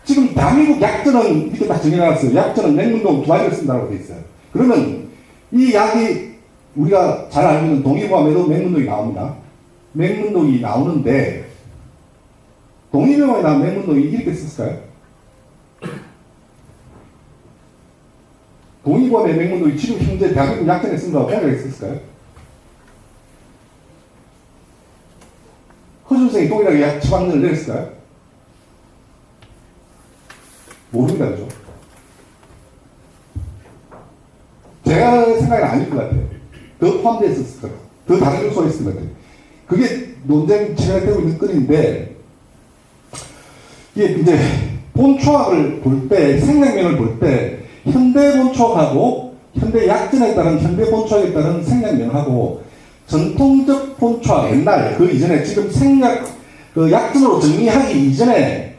지금 대한민국 약전은 이렇게 딱 정해놨어요. 약전은 맹문동 두 가지를 쓴다고 돼 있어요. 그러면 이 약이 우리가 잘 알고 있는 동의보감에도 맹문동이 나옵니다. 맹문동이 나오는데, 동의보감에 나온 맹문동이 이렇게 썼을까요? 동의보감의 맹문동이 지금 현재 대한민국 약전에 쓴 거하고 동일하게 썼을까요? 허준생이 동일하게 처방전을 내렸을까요? 모릅니다, 그죠? 제가 생각에는 아닐 것 같아요. 더 포함되어 있었을 거예요. 더 다른 요소가 있을 것 같아요. 그게 논쟁 진행되고 있는 건인데, 이게 이제 본초학을 볼 때, 생략명을 볼 때, 현대 본초학하고 현대 약전에 따른 현대 본초학에 따른 생략명하고 전통적 본초학, 옛날 그 이전에 지금 그 약전으로 정리하기 이전에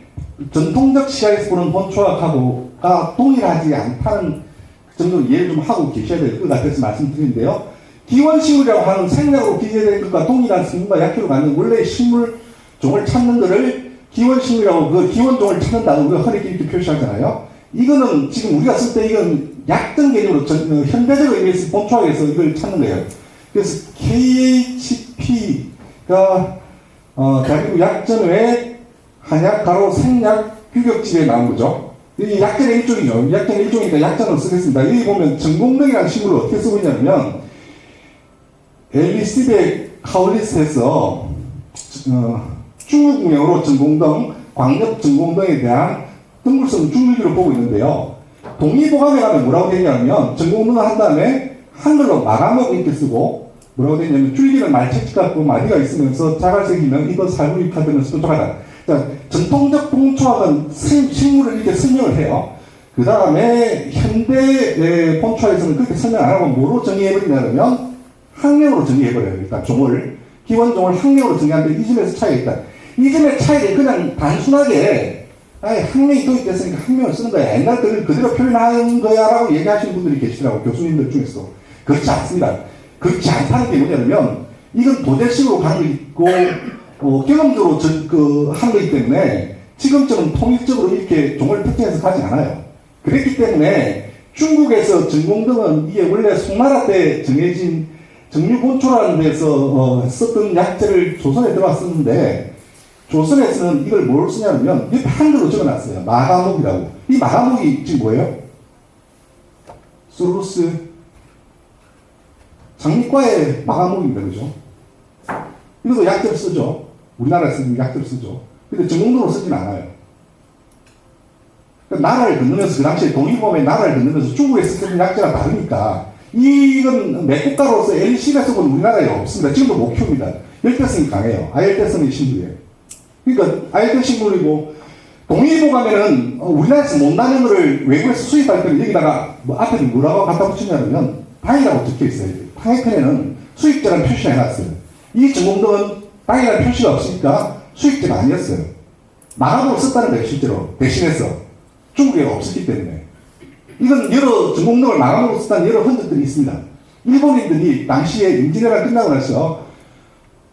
전통적 시각에서 보는 본초학하고가 동일하지 않다는 정도로 이해를 좀 하고 계셔야 될 것 같아서 말씀드리는데요. 기원식물이라고 하는 생략으로 기재된 것과 동일한 성분과 약효를 갖는 원래의 식물 종을 찾는 것을 기원식물이라고 그 기원종을 찾는다고 우리가 흔히 이렇게 표시하잖아요. 이거는 지금 우리가 쓸 때 이건 약전 개념으로 현대적 의미에서 본초학에서 이걸 찾는 거예요. 그래서 KHP가 대한민국 약전 외 한약, 가로, 생약, 규격집에 나온 거죠. 이 약전의 일종이죠. 약전의 일종이니까 약전을 쓰겠습니다. 여기 보면 전공등이라는 식물을 어떻게 쓰고 있냐면 엘리시베 카울리스에서 중국명으로 전공등, 광역 전공등에 대한 등물성 중류기를 보고 있는데요. 동의보감에 가면 뭐라고 되냐면 전공등을 한 다음에 한글로 마감하고 이렇게 쓰고 뭐라고 되냐면 줄기는 말채찍 같고 마디가 있으면서 자갈색이면 이거 살구입하면 수도하다. 전통적 본초학은 식물을 이렇게 설명을 해요. 그 다음에 현대 본초학에서는 그렇게 설명 안 하고 뭐로 정의해버리냐면 학명으로 정의해버려요. 일단 종을 기원종을 학명으로 정의하는데 이 점에서 차이가 있다. 이 점의 차이를 그냥 단순하게 학명이 도입됐으니까 학명을 쓰는 거야. 옛날 걸 그대로 표현하는 거야 라고 얘기하시는 분들이 계시더라고. 교수님들 중에서. 그렇지 않습니다. 그렇지 않다는 게 뭐냐면 이건 도대식으로 가는 게 있고 경험적으로 하는 거기 때문에 지금처럼 통일적으로 이렇게 종을 특정해서 가지 않아요. 그랬기 때문에 중국에서 전공등은 이게 원래 송나라 때 정해진 정류본초라는 데서 썼던 약재를 조선에 들어왔었는데 조선에서는 이걸 뭘 쓰냐면 옆에 한글로 적어놨어요. 마가목이라고. 이 마가목이 지금 뭐예요? 수루스 장미과의 마가목입니다. 그죠? 이것도 약재를 쓰죠. 우리나라에서는 약재를 쓰죠. 근데 전공등으로 쓰진 않아요. 그러니까 나라를 건너면서 그 당시에 동의보감에 나라를 건너면서 중국에서 쓰는 약재가 다르니까 이건 맥국가로서 LC에서 보는 우리나라에 없습니다. 지금도 못 키웁니다. 열대성이 강해요. 아열대성의 식물이에요. 그러니까 아열대 식물이고 동의보감에는 우리나라에서 못 나는 거를 외국에서 수입할 때는 여기다가 앞에 뭐라고 갖다 붙이냐면 당이라고 적혀 있어요. 당해편에는 수입자라는 표시를 해놨어요. 이 전공등은 당이라는 표시가 없으니까 수입자가 아니었어요. 마감으로 썼다는 거예요. 실제로 대신해서 중국에 없었기 때문에 이건 여러 전공등을 마감으로 썼다는 여러 흔적들이 있습니다. 일본인들이 당시에 임진왜란 끝나고 나서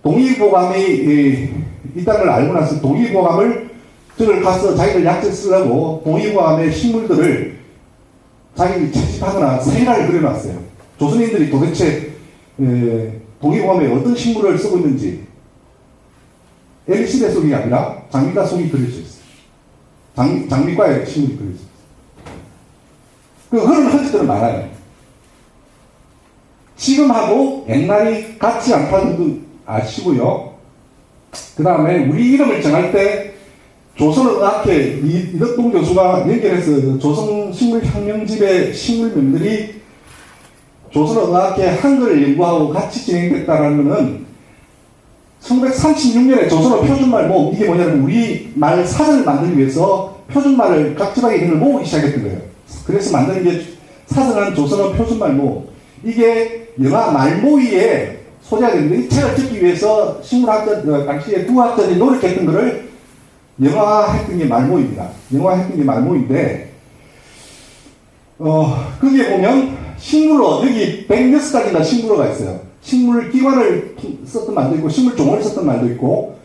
동의보감이 있다는 걸 알고 나서 동의보감을 저걸 가서 자기들 약재 쓰라고 동의보감의 식물들을 자기들이 채집하거나 생각을 그려놨어요. 조선인들이 도대체 동의보감에 어떤 식물을 쓰고 있는지 엘리시베 속이 아니라 장미과 속이 그려져 있어요. 장미과의 식물이 그려져 있어요. 그 흐르는 흔적들은 많아요. 지금하고 옛날이 같지 않다는 것도 아시고요. 그 다음에 우리 이름을 정할 때 조선의학회 이덕동 교수가 연결해서 조선식물혁명집의 식물명들이 조선어학회 한글을 연구하고 같이 진행됐다라는 것은 1936년에 조선어 표준말 모음, 이게 뭐냐면 우리 말 사전을 만들기 위해서 표준말을 각 지방에 있는 걸 모으기 시작했던 거예요. 그래서 만드는 게 사전한 조선어 표준말 모음. 이게 영화 말모이에 소재가 되는데 이 책을 찍기 위해서 식물학자, 당시에 국어학자들이 노력했던 거를 영화했던 게 말모입니다. 영화했던 게 말모인데, 거기에 보면 식물어, 여기 106가지가 식물어가 있어요. 식물 기관을 썼던 말도 있고, 식물 종을 썼던 말도 있고,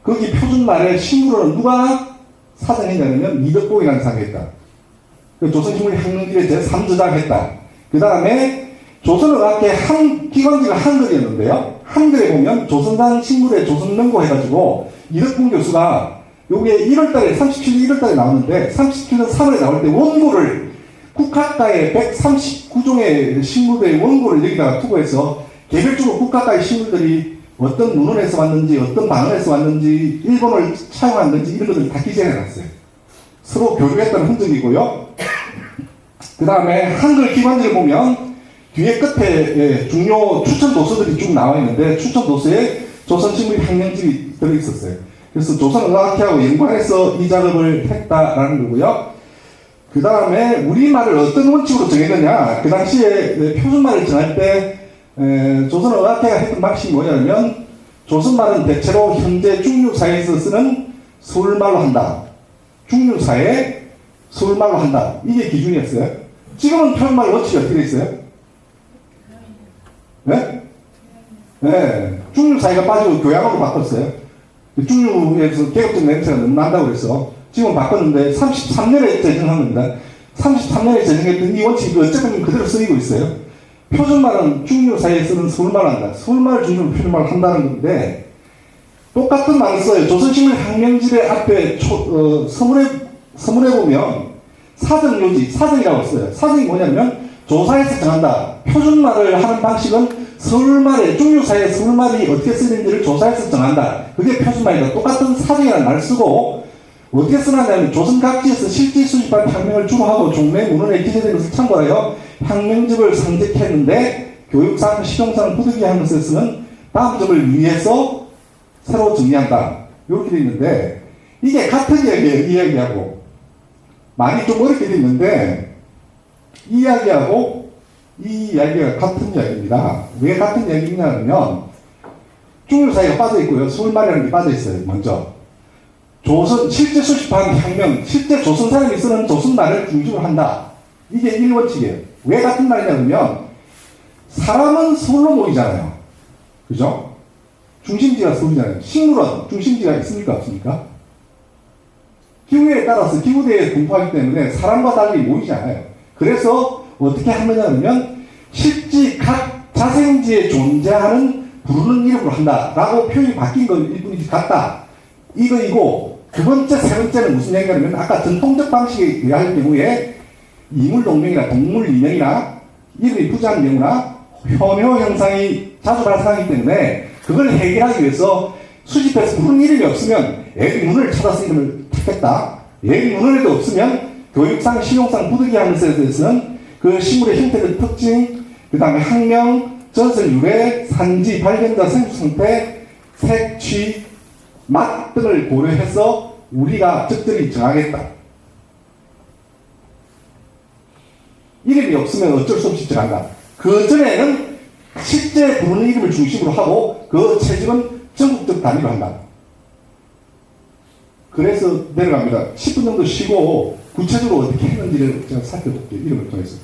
거기 표준말에 식물어는 누가 사정했냐면 이덕봉이라는 사람이 했다. 그 조선식물학명집에 제3저자를 했다. 그 다음에 조선어학회 기관지가 한글이었는데요. 한글에 보면 조선산 식물의 조선명고 해가지고 이덕봉 교수가 요게 1월달에 37년 1월달에 나오는데 37년 3월에 나올 때 원고를 국학가의 139종의 식물의 원고를 여기다가 투고해서 개별적으로 국학가의 식물들이 어떤 문헌에서 왔는지 어떤 방언에서 왔는지 일본어를 차용했는지 이런 것들을 다 기재해놨어요. 서로 교류했던 흔적이고요. 그 다음에 한글 기관지를 보면 뒤에 끝에 중요 추천 도서들이 쭉 나와 있는데 추천 도서에 조선식물학명집이 들어있었어요. 그래서 조선어학회하고 연관해서 이 작업을 했다라는 거고요. 그 다음에 우리말을 어떤 원칙으로 정했느냐. 그 당시에 표준말을 정할 때 조선어학회가 했던 방식이 뭐냐면 조선말은 대체로 현재 중류사회에서 쓰는 서울말로 한다. 중류사회 서울말로 한다. 이게 기준이었어요. 지금은 표준말 원칙이 어떻게 돼 있어요? 네? 네. 중류사회가 빠지고 교양으로 바꿨어요. 중류에서 계급적 냄새가 너무 난다고 그래서 지금 바꿨는데 33년에 제정한 겁니다. 33년에 제정했던 이 원칙이 어쨌든 그대로 쓰이고 있어요. 표준말은 중류사회에 쓰는 서울말을 한다. 서울말을 중심으로 표준말을 한다는 건데 똑같은 말을 써요. 조선식물학명집의 앞에 서문에 보면 사전요지, 사전이라고 써요. 사전이 뭐냐면 조사에서 정한다. 표준말을 하는 방식은 서울말의 중류사회 서울말이 어떻게 쓰는지를 조사해서 정한다. 그게 표준말이다. 똑같은 사전이라는 말을 쓰고 어떻게 쓰냐면 조선 각지에서 실제 수집한 학명을 주로 하고 종래 문헌에 기재된 것을 참고하여 학명집을 상적했는데 교육상, 실용상 부득이 하면서 쓰는 다음 점을 위해서 새로 정리한다. 이렇게 되어 있는데 이게 같은 이야기예요. 이 이야기하고 많이 좀 어렵게 되어 있는데 이 이야기하고 이 이야기가 같은 이야기입니다. 왜 같은 이야기냐면 중류사회가 빠져있고요. 서울말이라는 게 빠져있어요. 먼저 조선 실제 수집한 학명, 실제 조선 사람이 쓰는 조선말을 중심으로 한다. 이게 1원칙이에요. 왜 같은 말이냐면 사람은 서울로 모이잖아요. 그죠? 중심지가 서울이잖아요. 식물원 중심지가 있습니까? 없습니까? 기후에 따라서 기후대에 분포하기 때문에 사람과 달리 모이지 않아요. 그래서 어떻게 하느냐면 실제 각 자생지에 존재하는 부르는 이름으로 한다라고 표현이 바뀐 거 일뿐이지 같다. 이거이고 두 번째, 세 번째는 무슨 얘기냐면 아까 전통적 방식에 의할 경우에 이물동명이나 동물인명이나 이름이 부재한 경우나 현효 현상이 자주 발생하기 때문에 그걸 해결하기 위해서 수집해서 부르는 이름이 없으면 애기 문을 찾아서 이름을 찾겠다. 애기 문헌에도 없으면 교육상, 실용상 부득이 하면서에 대해서는 그 식물의 형태적 특징, 그 다음에 학명, 전설 유래, 산지, 발견자, 생수 상태, 색, 취, 맛 등을 고려해서 우리가 적절히 정하겠다. 이름이 없으면 어쩔 수 없이 정한다. 그 전에는 실제 부르는 이름을 중심으로 하고 그 채집은 전국적 단위로 한다. 그래서 내려갑니다. 10분 정도 쉬고 구체적으로 어떻게 했는지를 제가 살펴볼게요. 이름을 통해서.